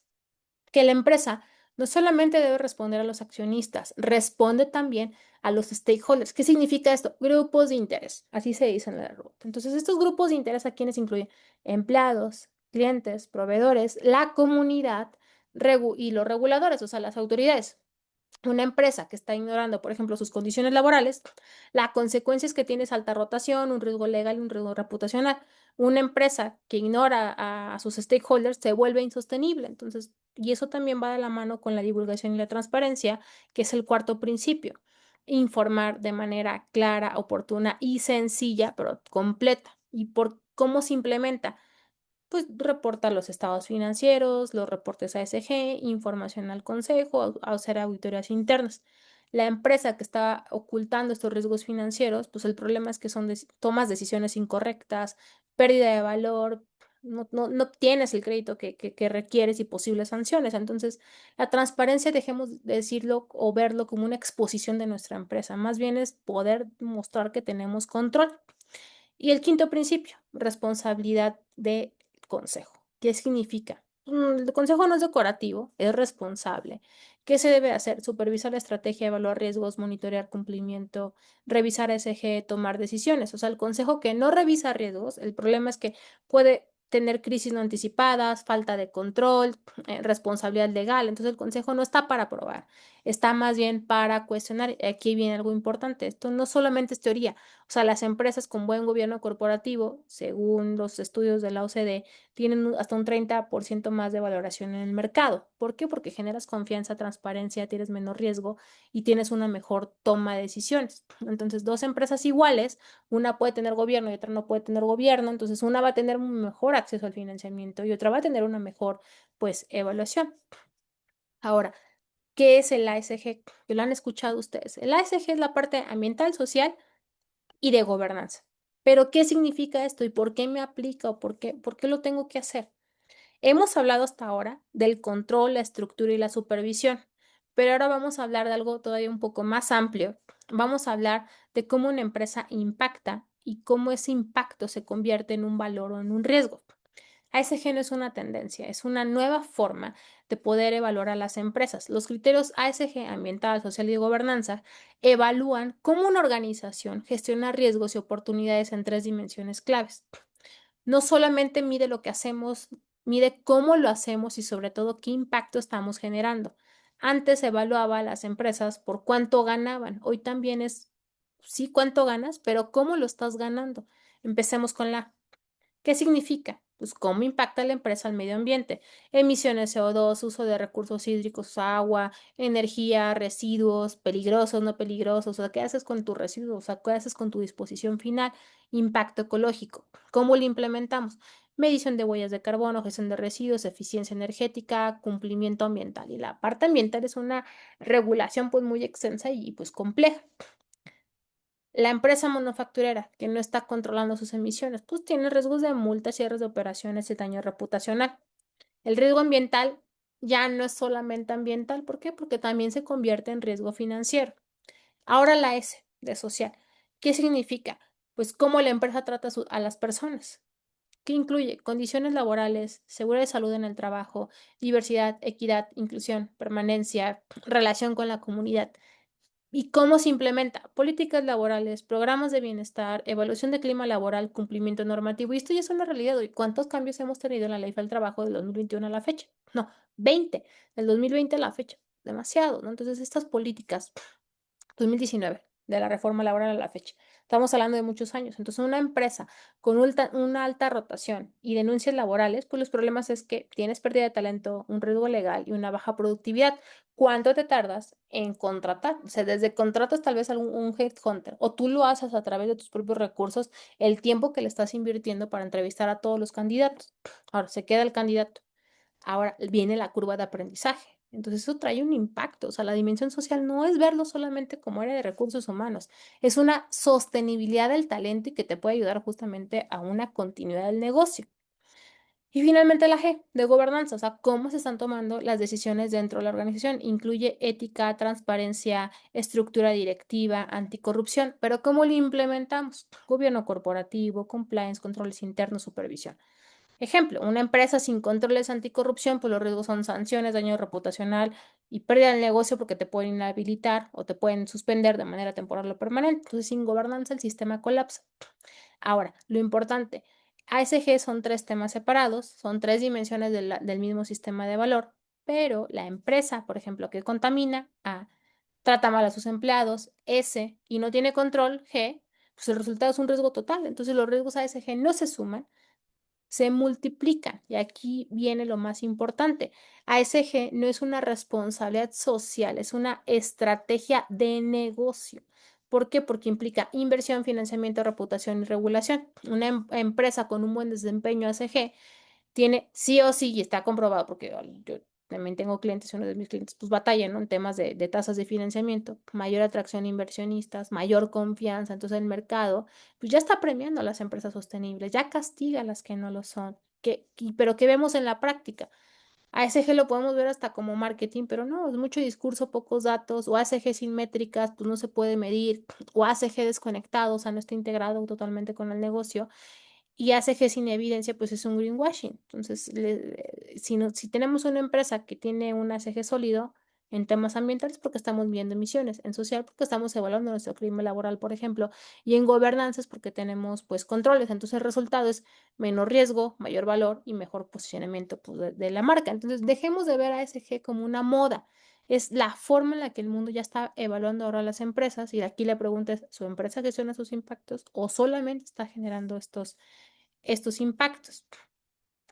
Speaker 7: Que la empresa no solamente debe responder a los accionistas, responde también a los stakeholders. ¿Qué significa esto? Grupos de interés, así se dice en la ruta. Entonces, estos grupos de interés, ¿a quiénes incluyen? Empleados, clientes, proveedores, la comunidad y los reguladores, o sea, las autoridades. Una empresa que está ignorando, por ejemplo, sus condiciones laborales, la consecuencia es que tienes alta rotación, un riesgo legal y un riesgo reputacional. Una empresa que ignora a sus stakeholders se vuelve insostenible. Entonces, y eso también va de la mano con la divulgación y la transparencia, que es el cuarto principio. Informar de manera clara, oportuna y sencilla, pero completa. ¿Y por cómo se implementa? Pues reporta los estados financieros, los reportes a ASG, información al consejo, a hacer auditorías internas. La empresa que está ocultando estos riesgos financieros, pues el problema es que tomas decisiones incorrectas, pérdida de valor, no obtienes el crédito que requieres y posibles sanciones. Entonces, la transparencia, dejemos de decirlo o verlo como una exposición de nuestra empresa, más bien es poder mostrar que tenemos control. Y el quinto principio, responsabilidad de consejo. ¿Qué significa? El consejo no es decorativo, es responsable. ¿Qué se debe hacer? Supervisar la estrategia, evaluar riesgos, monitorear cumplimiento, revisar SG, tomar decisiones. O sea, el consejo que no revisa riesgos, el problema es que puede tener crisis no anticipadas, falta de control, responsabilidad legal. Entonces el consejo no está para aprobar, está más bien para cuestionar. Aquí viene algo importante. Esto no solamente es teoría. O sea, las empresas con buen gobierno corporativo, según los estudios de la OCDE, tienen hasta un 30% más de valoración en el mercado. ¿Por qué? Porque generas confianza, transparencia, tienes menos riesgo y tienes una mejor toma de decisiones. Entonces, dos empresas iguales, una puede tener gobierno y otra no puede tener gobierno, entonces una va a tener un mejor acceso al financiamiento y otra va a tener una mejor, pues, evaluación. Ahora, ¿qué es el ASG? Que lo han escuchado ustedes. El ASG es la parte ambiental, social y de gobernanza. Pero, ¿qué significa esto y por qué me aplica o por qué lo tengo que hacer? Hemos hablado hasta ahora del control, la estructura y la supervisión, pero ahora vamos a hablar de algo todavía un poco más amplio. Vamos a hablar de cómo una empresa impacta y cómo ese impacto se convierte en un valor o en un riesgo. ASG no es una tendencia, es una nueva forma de poder evaluar a las empresas. Los criterios ASG, ambiental, social y de gobernanza, evalúan cómo una organización gestiona riesgos y oportunidades en tres dimensiones claves. No solamente mide lo que hacemos, mide cómo lo hacemos y sobre todo qué impacto estamos generando. Antes se evaluaba a las empresas por cuánto ganaban. Hoy también es, sí, cuánto ganas, pero cómo lo estás ganando. Empecemos con la ¿Qué significa? Pues cómo impacta la empresa al medio ambiente. Emisiones de CO2, uso de recursos hídricos, agua, energía, residuos, peligrosos, no peligrosos. O sea, ¿qué haces con tus residuos? O sea, ¿qué haces con tu disposición final? Impacto ecológico. ¿Cómo lo implementamos? Medición de huellas de carbono, gestión de residuos, eficiencia energética, cumplimiento ambiental. Y la parte ambiental es una regulación pues muy extensa y pues compleja. La empresa manufacturera que no está controlando sus emisiones, pues tiene riesgos de multas, cierres de operaciones y daño reputacional. El riesgo ambiental ya no es solamente ambiental. ¿Por qué? Porque también se convierte en riesgo financiero. Ahora la S de social. ¿Qué significa? Pues cómo la empresa trata a las personas. ¿Qué incluye? Condiciones laborales, seguridad de salud en el trabajo, diversidad, equidad, inclusión, permanencia, relación con la comunidad. ¿Y cómo se implementa? Políticas laborales, programas de bienestar, evaluación de clima laboral, cumplimiento normativo. Y esto ya es una realidad hoy. ¿Cuántos cambios hemos tenido en la ley del trabajo del 2021 a la fecha? No, 20, del 2020 a la fecha. Demasiado, ¿no? Entonces, estas políticas 2019, de la reforma laboral a la fecha. Estamos hablando de muchos años. Entonces, una empresa con una alta rotación y denuncias laborales, pues los problemas es que tienes pérdida de talento, un riesgo legal y una baja productividad. ¿Cuánto te tardas en contratar? O sea, desde contratas tal vez a un headhunter o tú lo haces a través de tus propios recursos, el tiempo que le estás invirtiendo para entrevistar a todos los candidatos. Ahora, se queda el candidato. Ahora viene la curva de aprendizaje. Entonces eso trae un impacto. O sea, la dimensión social no es verlo solamente como área de recursos humanos, es una sostenibilidad del talento y que te puede ayudar justamente a una continuidad del negocio. Y finalmente la G, de gobernanza, o sea, cómo se están tomando las decisiones dentro de la organización. Incluye ética, transparencia, estructura directiva, anticorrupción, pero ¿cómo lo implementamos? Gobierno corporativo, compliance, controles internos, supervisión. Ejemplo, una empresa sin controles anticorrupción, pues los riesgos son sanciones, daño reputacional y pérdida del negocio porque te pueden inhabilitar o te pueden suspender de manera temporal o permanente. Entonces, sin gobernanza, el sistema colapsa. Ahora, lo importante, ASG son tres temas separados, son tres dimensiones del mismo sistema de valor, pero la empresa, por ejemplo, que contamina, A, trata mal a sus empleados, S, y no tiene control, G, pues el resultado es un riesgo total. Entonces, los riesgos ASG no se suman, se multiplican. Y aquí viene lo más importante. ASG no es una responsabilidad social, es una estrategia de negocio. ¿Por qué? Porque implica inversión, financiamiento, reputación y regulación. Una empresa con un buen desempeño ASG tiene sí o sí, y está comprobado, porque yo también tengo clientes, uno de mis clientes, pues batalla, ¿no? En temas de tasas de financiamiento, mayor atracción a inversionistas, mayor confianza. Entonces el mercado, pues ya está premiando a las empresas sostenibles, ya castiga a las que no lo son. Pero ¿qué vemos en la práctica? ASG lo podemos ver hasta como marketing, pero no, es mucho discurso, pocos datos, o ASG sin métricas, pues no se puede medir, o ASG desconectado, o sea, no está integrado totalmente con el negocio y ACG sin evidencia, pues es un greenwashing. Entonces, si tenemos una empresa que tiene un ACG sólido, En temas ambientales porque estamos midiendo emisiones, en social porque estamos evaluando nuestro clima laboral, por ejemplo, y en gobernanzas porque tenemos pues controles. Entonces el resultado es menor riesgo, mayor valor y mejor posicionamiento pues, de la marca. Entonces dejemos de ver a ESG como una moda. Es la forma en la que el mundo ya está evaluando ahora las empresas y aquí la pregunta es, ¿su empresa gestiona sus impactos o solamente está generando estos impactos?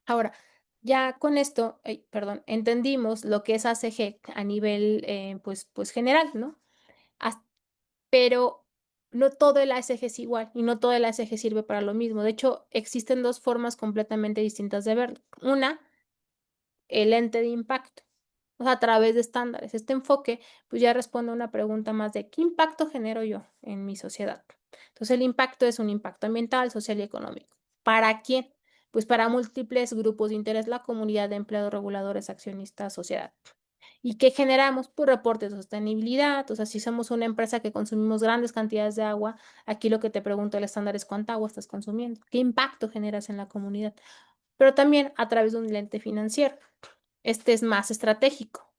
Speaker 7: Ahora, ya con esto, perdón, entendimos lo que es ACG a nivel pues general, ¿no? As- pero no todo el ASG es igual y no todo el ASG sirve para lo mismo. De hecho, existen dos formas completamente distintas de verlo. Una, el ente de impacto, o sea, a través de estándares. Este enfoque, pues ya responde a una pregunta más de ¿qué impacto genero yo en mi sociedad? Entonces, el impacto es un impacto ambiental, social y económico. ¿Para quién? Pues para múltiples grupos de interés, la comunidad de empleados, reguladores, accionistas, sociedad. ¿Y qué generamos? Pues reportes de sostenibilidad. O sea, si somos una empresa que consumimos grandes cantidades de agua, aquí lo que te pregunto el estándar es cuánta agua estás consumiendo, qué impacto generas en la comunidad, pero también a través de un lente financiero. Este es más estratégico.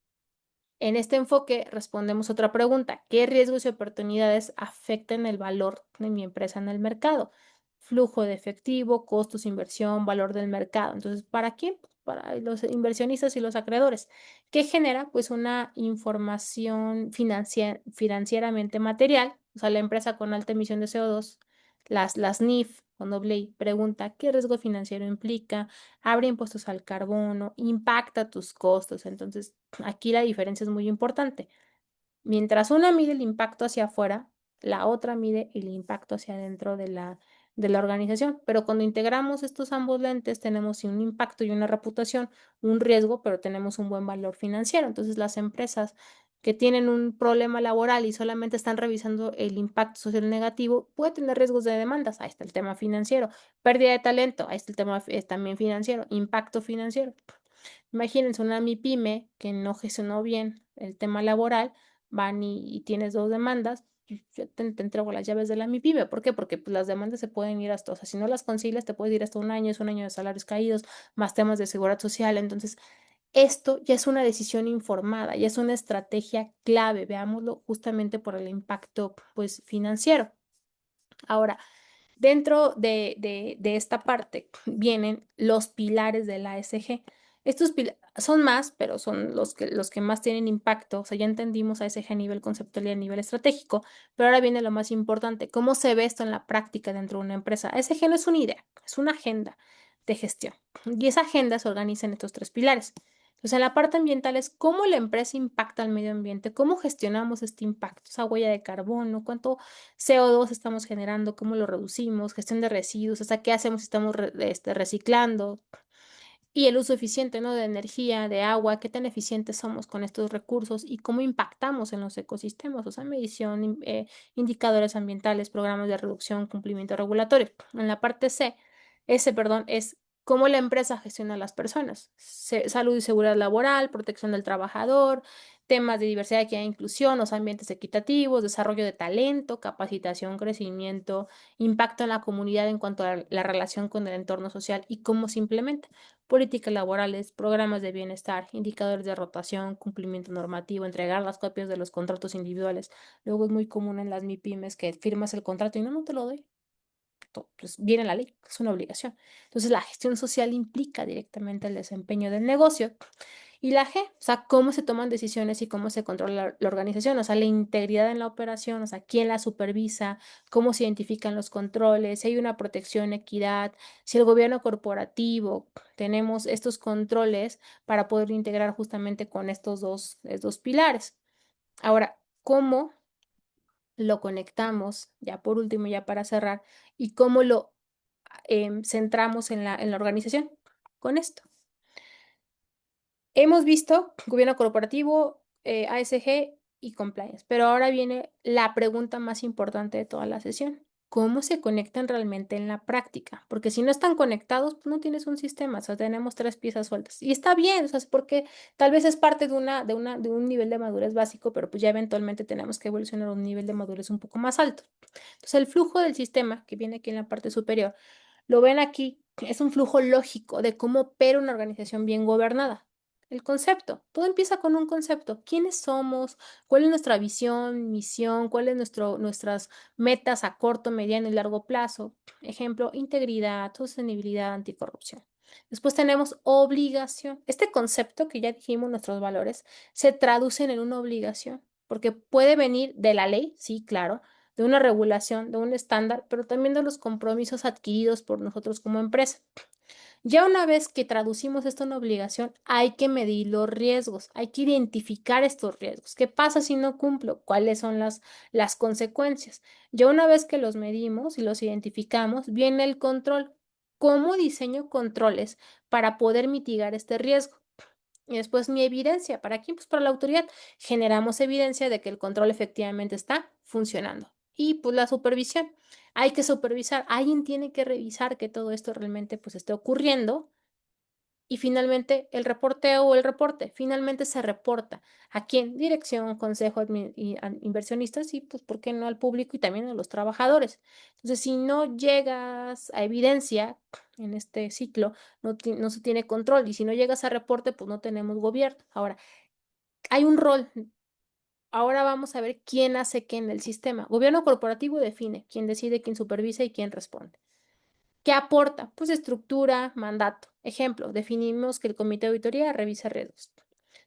Speaker 7: En este enfoque respondemos otra pregunta. ¿Qué riesgos y oportunidades afectan el valor de mi empresa en el mercado? Flujo de efectivo, costos, inversión, valor del mercado. Entonces, ¿para quién? Para los inversionistas y los acreedores. ¿Qué genera? Pues una información financieramente material. O sea, la empresa con alta emisión de CO2, las NIF con doble I, pregunta, ¿qué riesgo financiero implica? Abre impuestos al carbono, impacta tus costos. Entonces, aquí la diferencia es muy importante. Mientras una mide el impacto hacia afuera, la otra mide el impacto hacia adentro de la organización. Pero cuando integramos estos ambos lentes, tenemos sí un impacto y una reputación, un riesgo, pero tenemos un buen valor financiero. Entonces, las empresas que tienen un problema laboral y solamente están revisando el impacto social negativo, puede tener riesgos de demandas. Ahí está el tema financiero. Pérdida de talento, ahí está el tema también financiero. Impacto financiero. Imagínense una MIPYME que no gestionó bien el tema laboral, van y tienes dos demandas, y yo te entrego las llaves de la MIPYME. ¿Por qué? Porque pues, las demandas se pueden ir hasta, o sea, si no las concilias, te puedes ir hasta un año, es un año de salarios caídos, más temas de seguridad social. Entonces, esto ya es una decisión informada, ya es una estrategia clave, veámoslo justamente por el impacto pues financiero. Ahora, dentro de esta parte vienen los pilares de la ASG. Estos son más, pero son los que más tienen impacto. O sea, ya entendimos ASG a nivel conceptual y a nivel estratégico, pero ahora viene lo más importante, ¿cómo se ve esto en la práctica dentro de una empresa? ASG no es una idea, es una agenda de gestión. Y esa agenda se organiza en estos tres pilares. Entonces, en la parte ambiental es cómo la empresa impacta al medio ambiente, cómo gestionamos este impacto, esa huella de carbono, cuánto CO2 estamos generando, cómo lo reducimos, gestión de residuos, hasta qué hacemos si estamos reciclando y el uso eficiente, ¿no? De energía, de agua, qué tan eficientes somos con estos recursos y cómo impactamos en los ecosistemas, o sea, medición, indicadores ambientales, programas de reducción, cumplimiento regulatorio. En la parte C, perdón, es cómo la empresa gestiona a las personas, salud y seguridad laboral, protección del trabajador, temas de diversidad, equidad e inclusión, los ambientes equitativos, desarrollo de talento, capacitación, crecimiento, impacto en la comunidad en cuanto a la relación con el entorno social y cómo se implementa políticas laborales, programas de bienestar, indicadores de rotación, cumplimiento normativo, entregar las copias de los contratos individuales. Luego es muy común en las MIPYMES que firmas el contrato y no te lo doy. Pues viene la ley, es una obligación. Entonces la gestión social implica directamente el desempeño del negocio. Y la G, o sea, cómo se toman decisiones y cómo se controla la organización, o sea, la integridad en la operación, o sea, quién la supervisa, cómo se identifican los controles, si hay una protección, equidad, si el gobierno corporativo tenemos estos controles para poder integrar justamente con estos dos pilares. Ahora, ¿cómo lo conectamos? Ya por último, ya para cerrar, y cómo lo centramos en la organización con esto. Hemos visto gobierno corporativo, ASG y compliance, pero ahora viene la pregunta más importante de toda la sesión. ¿Cómo se conectan realmente en la práctica? Porque si no están conectados, pues no tienes un sistema, o sea, tenemos tres piezas sueltas. Y está bien, o sea, es porque tal vez es parte de un nivel de madurez básico, pero pues ya eventualmente tenemos que evolucionar a un nivel de madurez un poco más alto. Entonces, el flujo del sistema, que viene aquí en la parte superior, lo ven aquí, es un flujo lógico de cómo opera una organización bien gobernada. el concepto. Todo empieza con un concepto. ¿Quiénes somos? ¿Cuál es nuestra visión, misión? ¿Cuáles nuestras metas a corto, mediano y largo plazo? Ejemplo, integridad, sostenibilidad, anticorrupción. Después tenemos obligación. Este concepto que ya dijimos, nuestros valores, se traducen en una obligación, porque puede venir de la ley, sí, claro, de una regulación, de un estándar, pero también de los compromisos adquiridos por nosotros como empresa. Ya una vez que traducimos esto en obligación, hay que medir los riesgos, hay que identificar estos riesgos. ¿Qué pasa si no cumplo? ¿Cuáles son las consecuencias? Ya una vez que los medimos y los identificamos, viene el control. ¿Cómo diseño controles para poder mitigar este riesgo? Y después mi evidencia. ¿Para quién? Pues para la autoridad. Generamos evidencia de que el control efectivamente está funcionando. Y pues la supervisión. Hay que supervisar. Alguien tiene que revisar que todo esto realmente pues esté ocurriendo. Y finalmente el reporteo o el reporte. Finalmente se reporta. ¿A quién? Dirección, consejo, inversionistas y pues, ¿por qué no al público y también a los trabajadores? Entonces, si no llegas a evidencia en este ciclo, no se tiene control. Y si no llegas a reporte, pues no tenemos gobierno. Ahora, hay un rol. Ahora vamos a ver quién hace qué en el sistema. Gobierno corporativo define quién decide, quién supervisa y quién responde. ¿Qué aporta? Pues estructura, mandato. Ejemplo, definimos que el comité de auditoría revisa riesgos.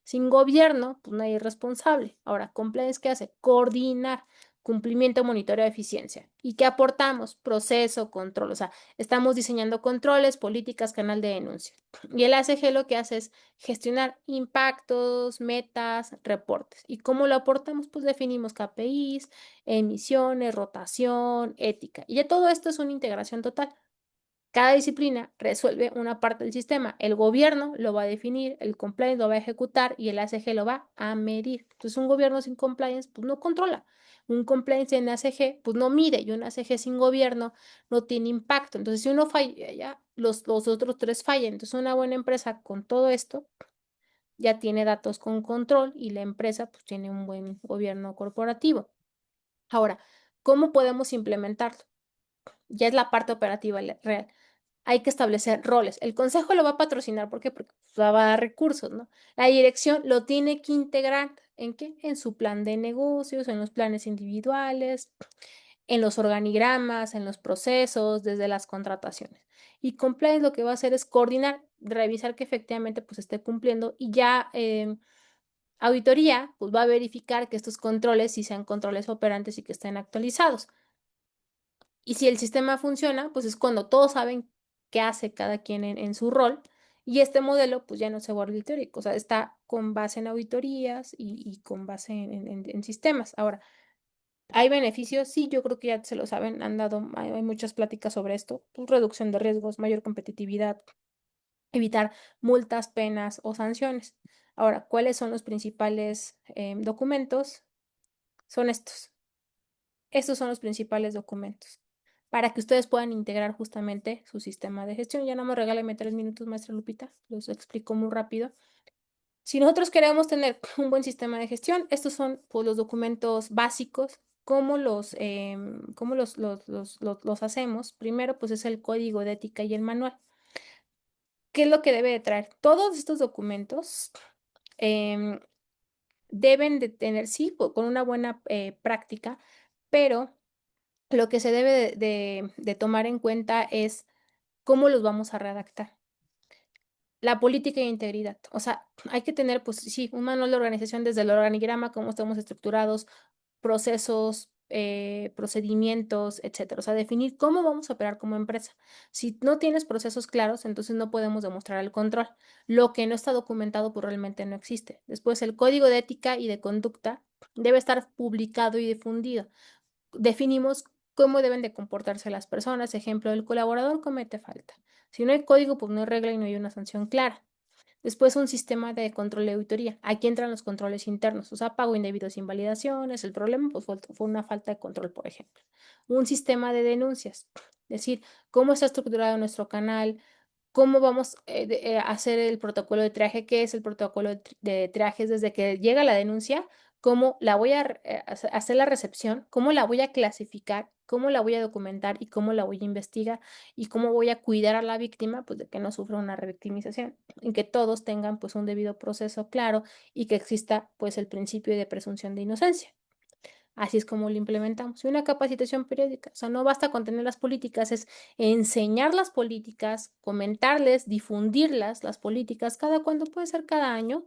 Speaker 7: Sin gobierno, pues nadie es responsable. Ahora, compliance, ¿qué hace? Coordinar, cumplimiento, monitoreo de eficiencia. ¿Y qué aportamos? Proceso, control. O sea, estamos diseñando controles, políticas, canal de denuncia. Y el ACG lo que hace es gestionar impactos, metas, reportes. ¿Y cómo lo aportamos? Pues definimos KPIs, emisiones, rotación, ética. Y ya todo esto es una integración total. Cada disciplina resuelve una parte del sistema. El gobierno lo va a definir, el compliance lo va a ejecutar y el ACG lo va a medir. Entonces, un gobierno sin compliance, pues no controla. Un compliance en ACG, pues no mide. Y un ACG sin gobierno no tiene impacto. Entonces, si uno falla, ya los otros tres fallan. Entonces, una buena empresa con todo esto ya tiene datos con control y la empresa pues tiene un buen gobierno corporativo. Ahora, ¿cómo podemos implementarlo? Ya es la parte operativa real. Hay que establecer roles. El consejo lo va a patrocinar, ¿por qué? Porque pues, va a dar recursos, ¿no? La dirección lo tiene que integrar, ¿en qué? En su plan de negocios, en los planes individuales, en los organigramas, en los procesos, desde las contrataciones. Y compliance lo que va a hacer es coordinar, revisar que efectivamente pues esté cumpliendo y ya auditoría pues va a verificar que estos controles sí sean controles operantes y que estén actualizados. Y si el sistema funciona, pues es cuando todos saben qué hace cada quien en su rol. Y este modelo, pues ya no se vuelve teórico, o sea, está con base en auditorías y con base en sistemas. Ahora, ¿hay beneficios? Sí, yo creo que ya se lo saben, hay muchas pláticas sobre esto. Pues, reducción de riesgos, mayor competitividad, evitar multas, penas o sanciones. Ahora, ¿cuáles son los principales documentos? Son estos. Estos son los principales documentos para que ustedes puedan integrar justamente su sistema de gestión. Ya no me regálame 3 minutos, maestra Lupita, los explico muy rápido. Si nosotros queremos tener un buen sistema de gestión, estos son pues, los documentos básicos. ¿Cómo los hacemos? Primero, pues es el código de ética y el manual. ¿Qué es lo que debe de traer? Todos estos documentos deben de tener, sí, con una buena práctica, pero lo que se debe de tomar en cuenta es cómo los vamos a redactar. La política de integridad. O sea, hay que tener, pues sí, un manual de organización desde el organigrama, cómo estamos estructurados, procesos, procedimientos, etcétera. O sea, definir cómo vamos a operar como empresa. Si no tienes procesos claros, entonces no podemos demostrar el control. Lo que no está documentado, pues realmente no existe. Después, el código de ética y de conducta debe estar publicado y difundido. Definimos cómo deben de comportarse las personas. Ejemplo, el colaborador comete falta. Si no hay código, pues no hay regla y no hay una sanción clara. Después un sistema de control de auditoría. Aquí entran los controles internos, o sea, pago indebido sin validaciones. El problema pues, fue una falta de control, por ejemplo. Un sistema de denuncias, es decir, cómo está estructurado nuestro canal, cómo vamos a hacer el protocolo de triaje, qué es el protocolo de triaje, desde que llega la denuncia, cómo la voy a hacer la recepción, cómo la voy a clasificar, cómo la voy a documentar y cómo la voy a investigar y cómo voy a cuidar a la víctima, pues de que no sufra una revictimización, y que todos tengan pues un debido proceso claro y que exista pues el principio de presunción de inocencia. Así es como lo implementamos. Y una capacitación periódica. O sea, no basta con tener las políticas, es enseñar las políticas, comentarles, difundirlas, las políticas, cada cuando puede ser cada año,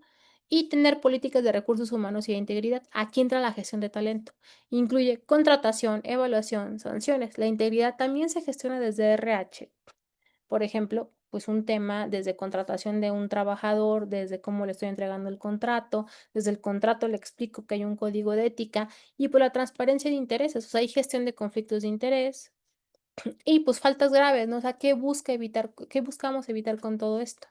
Speaker 7: y tener políticas de recursos humanos y de integridad. Aquí entra la gestión de talento. Incluye contratación, evaluación, sanciones. La integridad también se gestiona desde RH. Por ejemplo, pues un tema desde contratación de un trabajador, desde cómo le estoy entregando el contrato, desde el contrato le explico que hay un código de ética y por la transparencia de intereses, o sea, hay gestión de conflictos de interés y pues faltas graves, ¿no? O sea, ¿qué busca evitar, qué buscamos evitar con todo esto?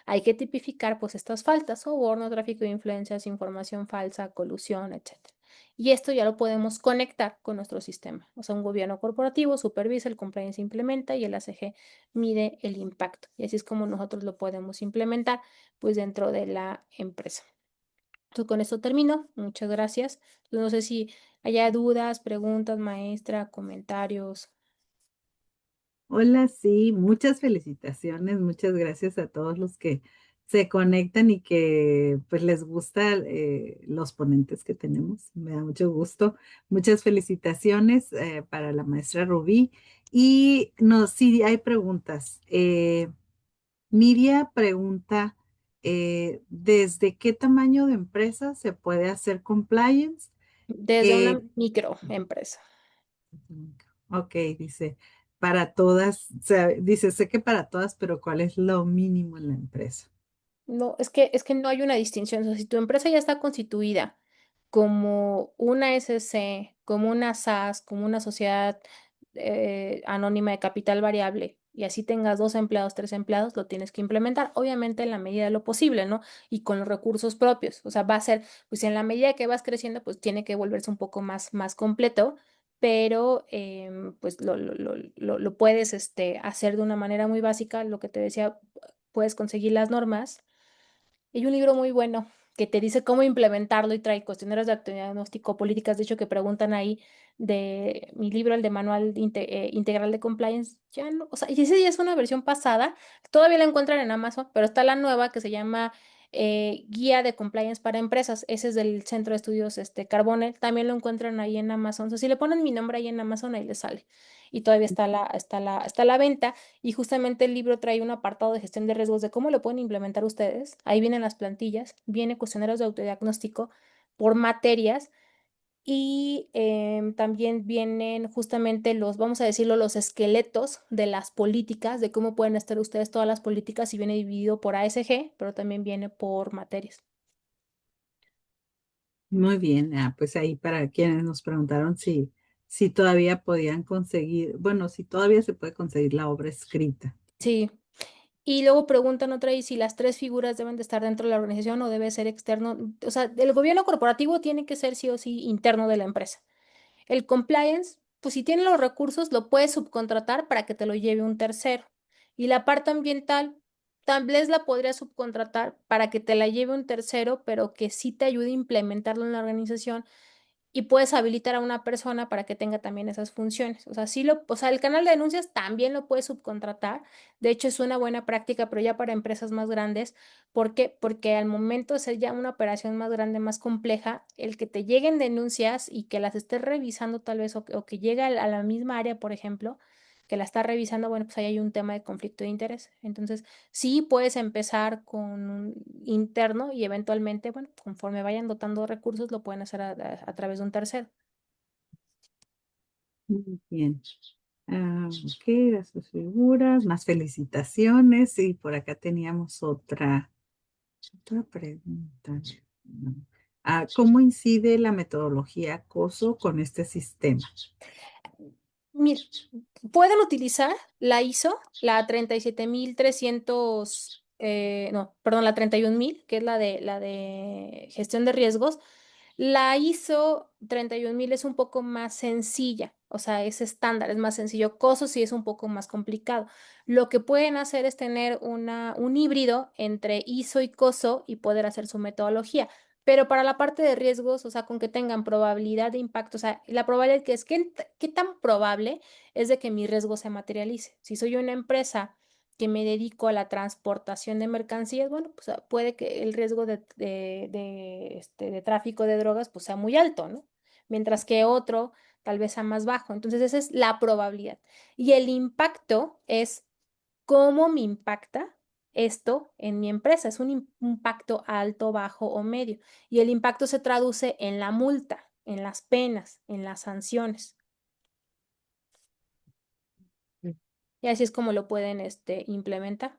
Speaker 7: Hay que tipificar pues estas faltas, soborno, tráfico de influencias, información falsa, colusión, etcétera. Y esto ya lo podemos conectar con nuestro sistema. O sea, un gobierno corporativo supervisa, el compliance implementa y el ACG mide el impacto. Y así es como nosotros lo podemos implementar pues dentro de la empresa. Entonces, con esto termino. Muchas gracias. Entonces, no sé si haya dudas, preguntas, maestra, comentarios.
Speaker 5: Hola, sí, muchas felicitaciones, muchas gracias a todos los que se conectan y que pues les gusta los ponentes que tenemos. Me da mucho gusto. Muchas felicitaciones para la maestra Rubí. Y no, sí, hay preguntas. Miria pregunta, ¿desde qué tamaño de empresa se puede hacer compliance?
Speaker 7: Desde una
Speaker 5: Eh,
Speaker 7: microempresa.
Speaker 5: Ok, dice, para todas, o sea, dice, sé que para todas, pero ¿cuál es lo mínimo en la empresa?
Speaker 7: No, es que no hay una distinción. O sea, si tu empresa ya está constituida como una SC, como una SAS, como una sociedad anónima de capital variable, y así tengas 2 empleados, 3 empleados, lo tienes que implementar, obviamente en la medida de lo posible, ¿no? Y con los recursos propios. O sea, va a ser, pues en la medida que vas creciendo, pues tiene que volverse un poco más completo, pero pues lo puedes hacer de una manera muy básica, lo que te decía, puedes conseguir las normas. Hay un libro muy bueno que te dice cómo implementarlo y trae cuestionarios de diagnóstico, políticas, de hecho, que preguntan ahí de mi libro, el de Manual Integral de Compliance. Ya no, o sea, y ese ya es una versión pasada, todavía la encuentran en Amazon, pero está la nueva que se llama Guía de Compliance para Empresas. Ese es del Centro de Estudios Carbonell, también lo encuentran ahí en Amazon. O sea, si le ponen mi nombre ahí en Amazon, ahí les sale. Y todavía está la venta. Y justamente el libro trae un apartado de gestión de riesgos de cómo lo pueden implementar ustedes. Ahí vienen las plantillas, viene cuestionarios de autodiagnóstico por materias y también vienen justamente los, vamos a decirlo, los esqueletos de las políticas, de cómo pueden estar ustedes todas las políticas y viene dividido por ASG, pero también viene por materias.
Speaker 5: Muy bien, pues ahí para quienes nos preguntaron si todavía podían conseguir, bueno, si todavía se puede conseguir la obra escrita.
Speaker 7: Sí. Y luego preguntan otra y si las 3 figuras deben de estar dentro de la organización o debe ser externo. O sea, el gobierno corporativo tiene que ser sí o sí interno de la empresa. El compliance, pues si tiene los recursos, lo puedes subcontratar para que te lo lleve un tercero. Y la parte ambiental, tal vez la podría subcontratar para que te la lleve un tercero, pero que sí te ayude a implementarlo en la organización y puedes habilitar a una persona para que tenga también esas funciones. O sea, o sea, el canal de denuncias también lo puedes subcontratar. De hecho, es una buena práctica, pero ya para empresas más grandes. ¿Por qué? Porque al momento de ser ya una operación más grande, más compleja, el que te lleguen denuncias y que las estés revisando tal vez o que llegue a la misma área, por ejemplo, que la está revisando, bueno, pues ahí hay un tema de conflicto de interés. Entonces, sí puedes empezar con un interno y eventualmente, bueno, conforme vayan dotando recursos, lo pueden hacer a través de un tercero.
Speaker 5: Muy bien. Ok, las sus figuras, más felicitaciones. Y por acá teníamos otra pregunta. No. ¿Cómo incide la metodología acoso con este sistema?
Speaker 7: Mira, pueden utilizar la ISO, la 37.300, no, perdón, la 31.000, que es la de gestión de riesgos. La ISO 31.000 es un poco más sencilla, o sea, es estándar, es más sencillo. COSO sí es un poco más complicado. Lo que pueden hacer es tener un híbrido entre ISO y COSO y poder hacer su metodología. Pero para la parte de riesgos, o sea, con que tengan probabilidad de impacto, o sea, la probabilidad que es, ¿qué tan probable es de que mi riesgo se materialice? Si soy una empresa que me dedico a la transportación de mercancías, bueno, pues puede que el riesgo de tráfico de drogas pues sea muy alto, ¿no? Mientras que otro tal vez sea más bajo. Entonces, esa es la probabilidad. Y el impacto es cómo me impacta esto en mi empresa. Es un impacto alto, bajo o medio. Y el impacto se traduce en la multa, en las penas, en las sanciones. Y así es como lo pueden implementar.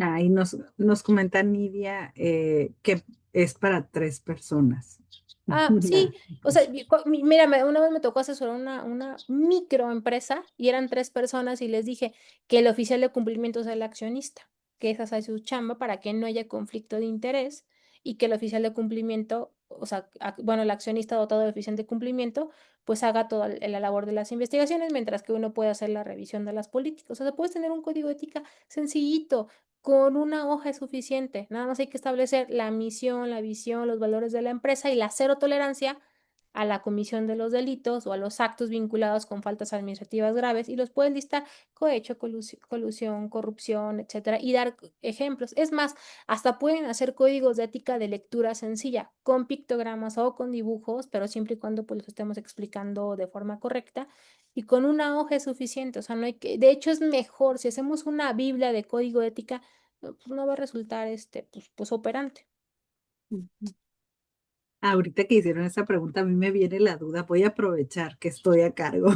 Speaker 5: Ahí nos comenta Nidia que es para 3 personas.
Speaker 7: Ah, sí, o sea, mira, una vez me tocó asesorar una microempresa y eran 3 personas y les dije que el oficial de cumplimiento es el accionista, que esa es su chamba para que no haya conflicto de interés y que el oficial de cumplimiento, o sea, bueno, el accionista dotado de oficial de cumplimiento, pues haga toda la labor de las investigaciones, mientras que uno puede hacer la revisión de las políticas. O sea, puedes tener un código de ética sencillito, con una hoja es suficiente. Nada más hay que establecer la misión, la visión, los valores de la empresa y la cero tolerancia a la comisión de los delitos o a los actos vinculados con faltas administrativas graves y los puedes listar cohecho, colusión, corrupción, etcétera, y dar ejemplos. Es más, hasta pueden hacer códigos de ética de lectura sencilla, con pictogramas o con dibujos, pero siempre y cuando pues los estemos explicando de forma correcta. Y con una hoja es suficiente, o sea, no hay que, de hecho es mejor, si hacemos una Biblia de código de ética, pues no va a resultar pues operante.
Speaker 5: Ahorita que hicieron esa pregunta, a mí me viene la duda. Voy a aprovechar que estoy a cargo.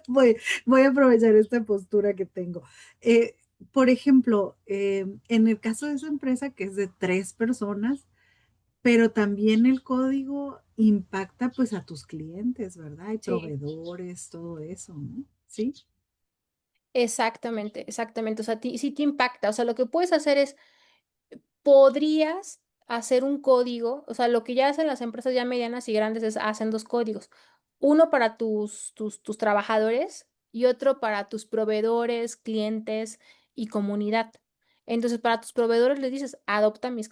Speaker 5: Voy, voy a aprovechar esta postura que tengo. Eh, por ejemplo, en el caso de esa empresa que es de 3 personas, pero también el código impacta pues a tus clientes, ¿verdad? Y
Speaker 7: Sí,
Speaker 5: proveedores, todo eso, ¿no? Sí.
Speaker 7: exactamente, exactamente. O sea, sí te impacta. O sea, lo que puedes hacer es, podrías hacer un código, o sea, lo que ya hacen las empresas ya medianas y grandes es hacen 2 códigos. Uno para tus trabajadores y otro para tus proveedores, clientes y comunidad. Entonces, para tus proveedores les dices, adopta mi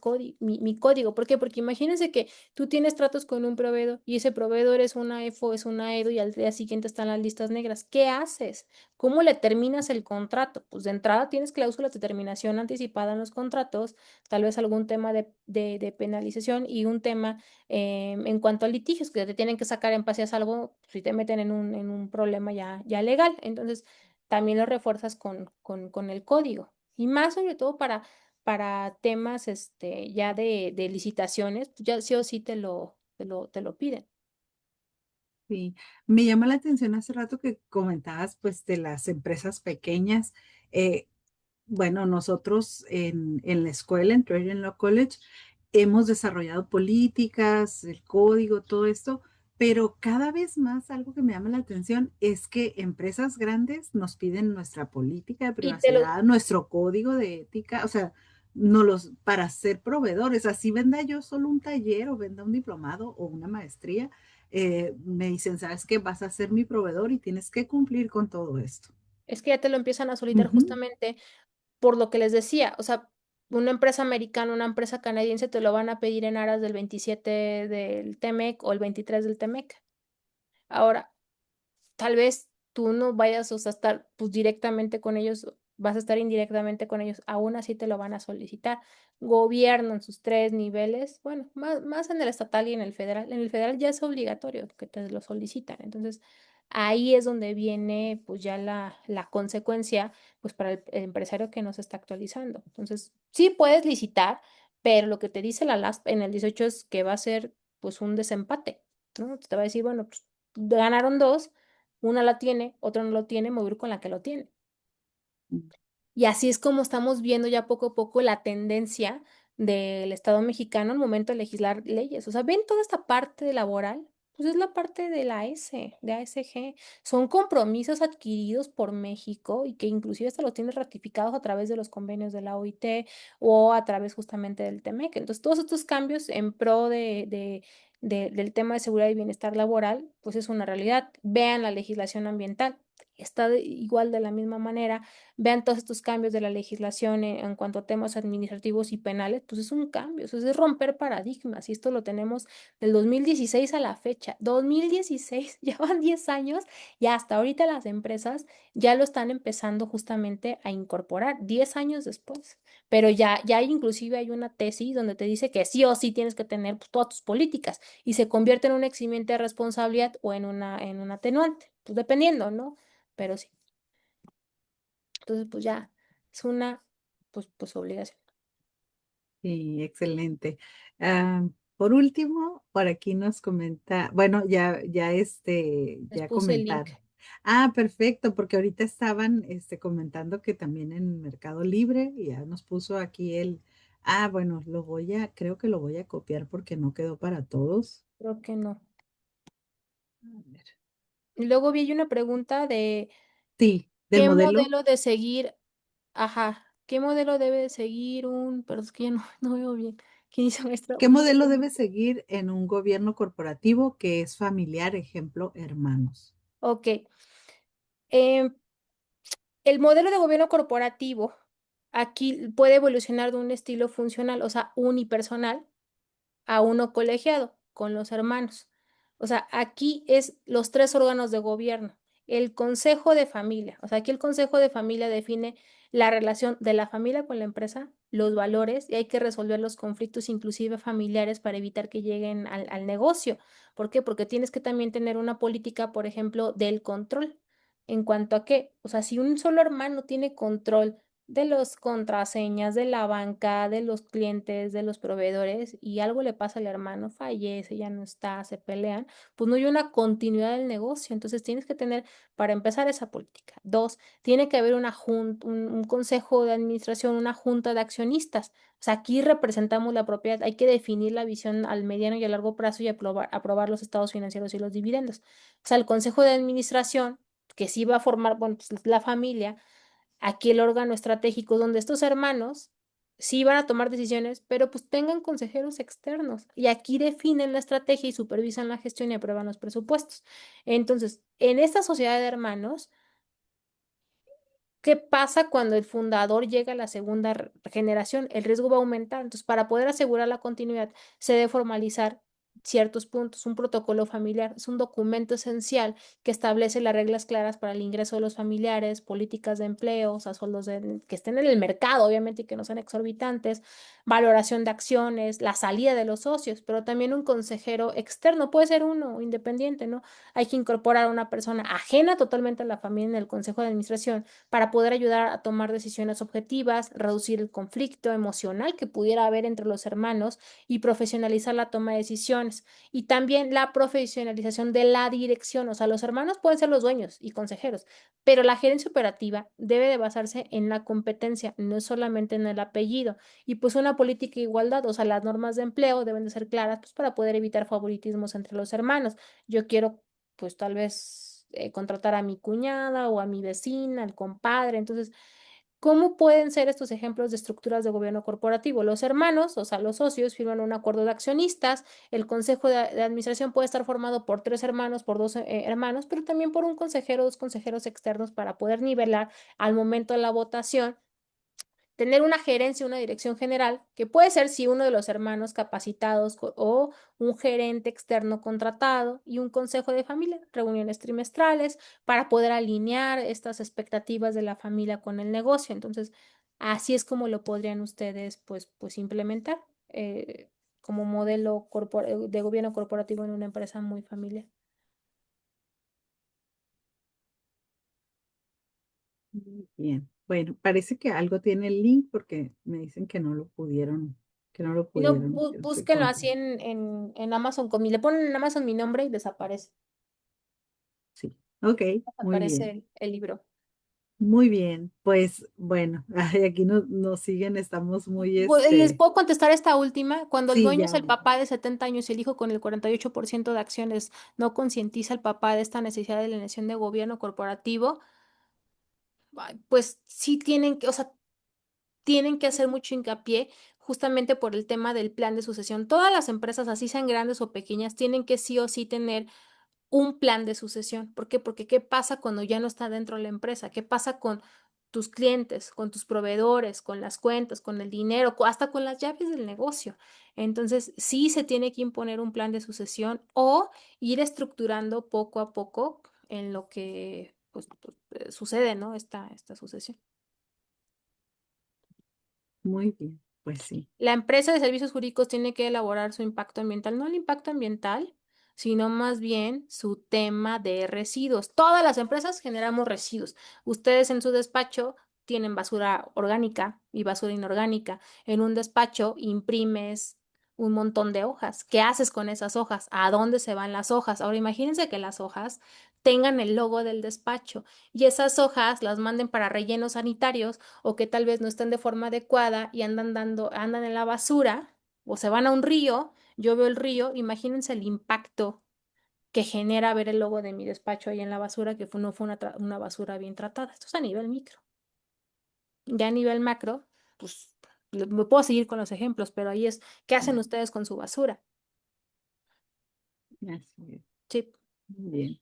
Speaker 7: código. ¿Por qué? Porque imagínense que tú tienes tratos con un proveedor y ese proveedor es una EFO, es una EDO y al día siguiente están las listas negras. ¿Qué haces? ¿Cómo le terminas el contrato? Pues de entrada tienes cláusulas de terminación anticipada en los contratos, tal vez algún tema de penalización y un tema en cuanto a litigios que te tienen que sacar en paz y a salvo si te meten en un problema ya legal. Entonces, también lo refuerzas con el código. Y más sobre todo para temas ya de licitaciones, pues ya sí o sí te lo piden.
Speaker 5: Sí, me llama la atención hace rato que comentabas pues de las empresas pequeñas. Eh, bueno, nosotros en la escuela, en Trojan Law College, hemos desarrollado políticas, el código, todo esto, pero cada vez más algo que me llama la atención es que empresas grandes nos piden nuestra política de
Speaker 7: Y te lo,
Speaker 5: privacidad, nuestro código de ética, o sea, no los, para ser proveedores, así venda yo solo un taller o venda un diplomado o una maestría, me dicen, ¿sabes qué? Vas a ser mi proveedor y tienes que cumplir con todo esto.
Speaker 7: es que ya te lo empiezan a solicitar
Speaker 5: Ujú.
Speaker 7: justamente por lo que les decía, o sea, una empresa americana, una empresa canadiense te lo van a pedir en aras del 27 del TEMEC o el 23 del TEMEC. Ahora, tal vez tú no vayas, o sea, a estar pues directamente con ellos, vas a estar indirectamente con ellos, aún así te lo van a solicitar. Gobierno en sus 3 niveles, bueno, más en el estatal y en el federal. En el federal ya es obligatorio que te lo solicitan. Entonces, ahí es donde viene pues ya la consecuencia pues para el empresario que no se está actualizando. Entonces, sí puedes licitar, pero lo que te dice la LASP en el 18 es que va a ser pues un desempate, ¿no? Te va a decir, bueno, pues ganaron dos, una la tiene, otra no lo tiene, me voy a ir con la que lo tiene. Y así es como estamos viendo ya poco a poco la tendencia del Estado mexicano al momento de legislar leyes. O sea, ven toda esta parte laboral, pues es la parte de la S, de ASG. Son compromisos adquiridos por México y que inclusive hasta los tiene ratificados a través de los convenios de la OIT o a través justamente del TEMEC. Entonces, todos estos cambios en pro del tema de seguridad y bienestar laboral, pues es una realidad. Vean la legislación ambiental. está igual de la misma manera. Vean todos estos cambios de la legislación en cuanto a temas administrativos y penales, pues es un cambio, eso es romper paradigmas y esto lo tenemos del 2016 a la fecha. 2016, ya van 10 años y hasta ahorita las empresas ya lo están empezando justamente a incorporar 10 años después. Pero ya inclusive hay una tesis donde te dice que sí o sí tienes que tener pues, todas tus políticas y se convierte en un eximiente de responsabilidad o en un atenuante, pues dependiendo, ¿no? Pero sí. Entonces, pues ya es una pues obligación.
Speaker 5: Sí, excelente. Ah, por último, por aquí nos comenta, bueno,
Speaker 7: Les
Speaker 5: ya
Speaker 7: puse el link.
Speaker 5: comentaron. Ah, perfecto, porque ahorita estaban comentando que también en Mercado Libre, y ya nos puso aquí bueno, creo que lo voy a copiar porque no quedó para todos.
Speaker 7: Creo que no.
Speaker 5: A ver.
Speaker 7: Y luego vi una pregunta de
Speaker 5: Sí, del
Speaker 7: qué
Speaker 5: modelo.
Speaker 7: modelo de seguir, ajá, qué modelo debe de seguir pero es que ya no, no veo bien. ¿Quién dice maestra?
Speaker 5: ¿Qué modelo debe seguir en un gobierno corporativo que es familiar, ejemplo, hermanos?
Speaker 7: Ok. Em, el modelo de gobierno corporativo aquí puede evolucionar de un estilo funcional, o sea, unipersonal, a uno colegiado con los hermanos. O sea, aquí es los tres órganos de gobierno. El Consejo de Familia, o sea, aquí el Consejo de Familia define la relación de la familia con la empresa, los valores y hay que resolver los conflictos inclusive familiares para evitar que lleguen al negocio. ¿Por qué? Porque tienes que también tener una política, por ejemplo, del control. ¿En cuanto a qué? O sea, si un solo hermano tiene control de las contraseñas, de la banca, de los clientes, de los proveedores, y algo le pasa al hermano, fallece, ya no está, se pelean, pues no hay una continuidad del negocio. Entonces tienes que tener, para empezar, esa política. Dos, tiene que haber un consejo de administración, una junta de accionistas. O sea, aquí representamos la propiedad, hay que definir la visión al mediano y a largo plazo y aprobar los estados financieros y los dividendos. O sea, el consejo de administración, que sí va a formar, bueno, pues la familia aquí el órgano estratégico donde estos hermanos sí van a tomar decisiones, pero pues tengan consejeros externos y aquí definen la estrategia y supervisan la gestión y aprueban los presupuestos. Entonces, en esta sociedad de hermanos, ¿qué pasa cuando el fundador llega a la segunda generación? El riesgo va a aumentar. Entonces, para poder asegurar la continuidad, se debe formalizar ciertos puntos. Un protocolo familiar es un documento esencial que establece las reglas claras para el ingreso de los familiares, políticas de empleo, o sea, que estén en el mercado, obviamente, y que no sean exorbitantes, valoración de acciones, la salida de los socios, pero también un consejero externo, puede ser uno independiente, ¿no? Hay que incorporar a una persona ajena totalmente a la familia en el consejo de administración para poder ayudar a tomar decisiones objetivas, reducir el conflicto emocional que pudiera haber entre los hermanos y profesionalizar la toma de decisiones. Y también la profesionalización de la dirección, o sea, los hermanos pueden ser los dueños y consejeros, pero la gerencia operativa debe de basarse en la competencia, no solamente en el apellido. Y pues una política de igualdad, o sea, las normas de empleo deben de ser claras pues, para poder evitar favoritismos entre los hermanos. Yo quiero pues tal vez contratar a mi cuñada o a mi vecina, al compadre. Entonces, ¿cómo pueden ser estos ejemplos de estructuras de gobierno corporativo? Los hermanos, o sea, los socios, firman un acuerdo de accionistas, el consejo de administración puede estar formado por tres hermanos, por dos hermanos, pero también por un consejero, dos consejeros externos para poder nivelar al momento de la votación tener una gerencia, una dirección general, que puede ser si uno de los hermanos capacitados o un gerente externo contratado y un consejo de familia, reuniones trimestrales para poder alinear estas expectativas de la familia con el negocio. Entonces, así es como lo podrían ustedes pues implementar como modelo de gobierno corporativo en una empresa muy familiar.
Speaker 5: Muy bien. Bueno, parece que algo tiene el link porque me dicen que no lo
Speaker 7: Si no,
Speaker 5: pudieron
Speaker 7: búsquenlo
Speaker 5: encontrar.
Speaker 7: así en Amazon, le ponen en Amazon mi nombre y desaparece.
Speaker 5: Sí, ok, muy
Speaker 7: Aparece
Speaker 5: bien.
Speaker 7: el libro.
Speaker 5: Muy bien, pues bueno, ay, aquí nos siguen, estamos muy
Speaker 7: Les puedo contestar esta última. Cuando el
Speaker 5: sí,
Speaker 7: dueño es
Speaker 5: ya,
Speaker 7: el papá de 70 años y el hijo con el 48% de acciones no concientiza al papá de esta necesidad de la elección de gobierno corporativo, ay, pues sí tienen que, o sea, tienen que hacer mucho hincapié justamente por el tema del plan de sucesión. Todas las empresas, así sean grandes o pequeñas, tienen que sí o sí tener un plan de sucesión. ¿Por qué? Porque ¿qué pasa cuando ya no está dentro de la empresa? ¿Qué pasa con tus clientes, con tus proveedores, con las cuentas, con el dinero, hasta con las llaves del negocio? Entonces, sí se tiene que imponer un plan de sucesión o ir estructurando poco a poco en lo que sucede, ¿no? Esta sucesión.
Speaker 5: Muy bien, pues sí.
Speaker 7: La empresa de servicios jurídicos tiene que elaborar su impacto ambiental, no el impacto ambiental, sino más bien su tema de residuos. Todas las empresas generamos residuos. Ustedes en su despacho tienen basura orgánica y basura inorgánica. En un despacho imprimes un montón de hojas. ¿Qué haces con esas hojas? ¿A dónde se van las hojas? Ahora imagínense que las hojas tengan el logo del despacho y esas hojas las manden para rellenos sanitarios o que tal vez no estén de forma adecuada y andan en la basura o se van a un río. Yo veo el río, imagínense el impacto que genera ver el logo de mi despacho ahí en la basura, que no fue una basura bien tratada. Esto es a nivel micro. Ya a nivel macro, pues me puedo seguir con los ejemplos, pero ahí es, ¿qué hacen ustedes con su basura?
Speaker 5: Así es.
Speaker 7: Sí.
Speaker 5: Muy bien.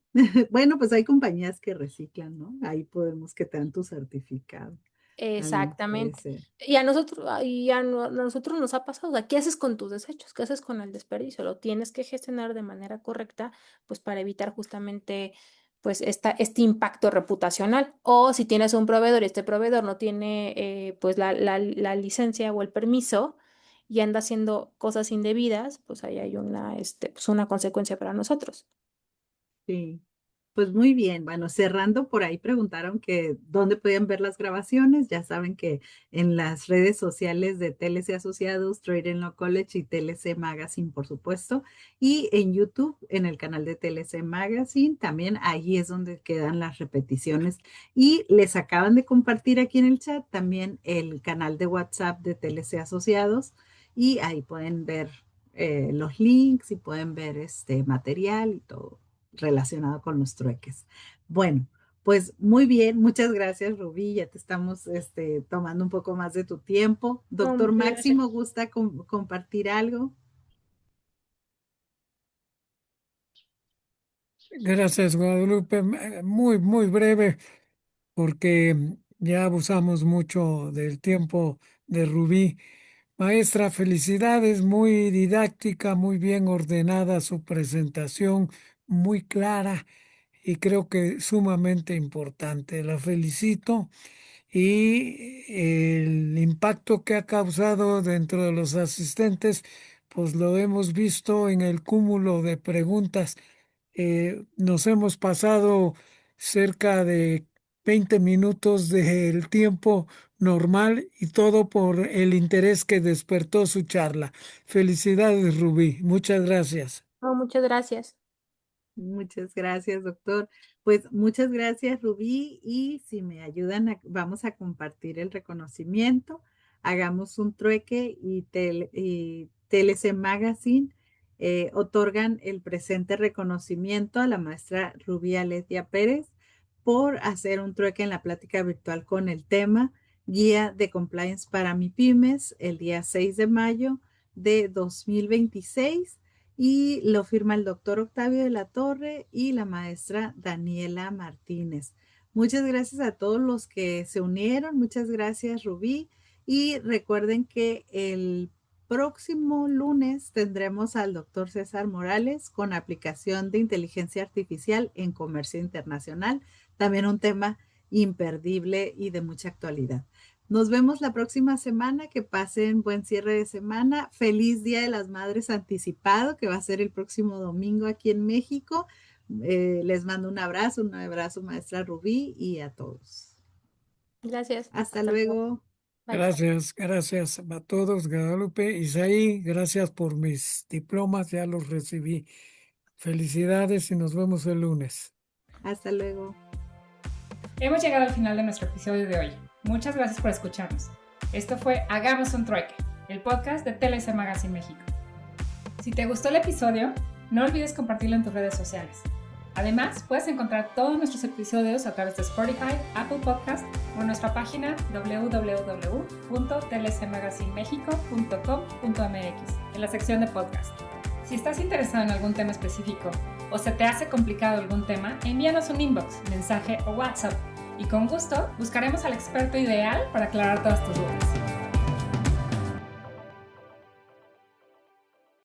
Speaker 5: Bueno, pues hay compañías que reciclan, ¿no? Ahí podemos que te dan tu certificado. Puede
Speaker 7: Exactamente.
Speaker 5: ser.
Speaker 7: Y a nosotros nos ha pasado, o sea, ¿qué haces con tus desechos? ¿Qué haces con el desperdicio? Lo tienes que gestionar de manera correcta, pues para evitar justamente pues este impacto reputacional. O si tienes un proveedor y este proveedor no tiene pues la licencia o el permiso y anda haciendo cosas indebidas, pues ahí hay pues una consecuencia para nosotros.
Speaker 5: Sí. Pues muy bien, bueno, cerrando por ahí preguntaron que dónde podían ver las grabaciones. Ya saben que en las redes sociales de TLC Asociados, Trade Law College y TLC Magazine, por supuesto, y en YouTube, en el canal de TLC Magazine, también ahí es donde quedan las repeticiones. Y les acaban de compartir aquí en el chat también el canal de WhatsApp de TLC Asociados y ahí pueden ver los links y pueden ver este material y todo relacionado con los trueques. Bueno, pues muy bien, muchas gracias, Rubí. Ya te estamos tomando un poco más de tu tiempo.
Speaker 7: No,
Speaker 5: Doctor
Speaker 7: muchas gracias.
Speaker 5: Máximo, ¿gusta compartir algo?
Speaker 6: Gracias, Guadalupe. Muy, muy breve, porque ya abusamos mucho del tiempo de Rubí. Maestra, felicidades, muy didáctica, muy bien ordenada su presentación, muy clara y creo que sumamente importante. La felicito y el impacto que ha causado dentro de los asistentes, pues lo hemos visto en el cúmulo de preguntas. Nos hemos pasado cerca de 20 minutos del tiempo normal y todo por el interés que despertó su charla. Felicidades, Rubí. Muchas gracias.
Speaker 7: No, muchas gracias.
Speaker 5: Muchas gracias, doctor. Pues muchas gracias, Rubí. Y si me ayudan, vamos a compartir el reconocimiento. Hagamos un trueque y TLC Magazine otorgan el presente reconocimiento a la maestra Rubí Aletia Pérez por hacer un trueque en la plática virtual con el tema Guía de Compliance para MIPYMES el día 6 de mayo de 2026. Y lo firma el doctor Octavio de la Torre y la maestra Daniela Martínez. Muchas gracias a todos los que se unieron. Muchas gracias, Rubí. Y recuerden que el próximo lunes tendremos al doctor César Morales con aplicación de inteligencia artificial en comercio internacional. También un tema imperdible y de mucha actualidad. Nos vemos la próxima semana. Que pasen buen cierre de semana. Feliz Día de las Madres anticipado, que va a ser el próximo domingo aquí en México. Les mando un abrazo, maestra Rubí, y a todos.
Speaker 7: Gracias.
Speaker 5: Hasta luego.
Speaker 7: Bye.
Speaker 6: Gracias, gracias a todos, Guadalupe. Isaí, gracias por mis diplomas, ya los recibí. Felicidades y nos vemos el lunes.
Speaker 5: Hasta luego.
Speaker 4: Hemos llegado al final de nuestro episodio de hoy. Muchas gracias por escucharnos. Esto fue Hagamos un Trueque, el podcast de TLC Magazine México. Si te gustó el episodio, no olvides compartirlo en tus redes sociales. Además, puedes encontrar todos nuestros episodios a través de Spotify, Apple Podcast o en nuestra página www.tlcmagazinemexico.com.mx en la sección de podcast. Si estás interesado en algún tema específico o se te hace complicado algún tema, envíanos un inbox, mensaje o WhatsApp y con gusto buscaremos al experto ideal para aclarar todas tus dudas.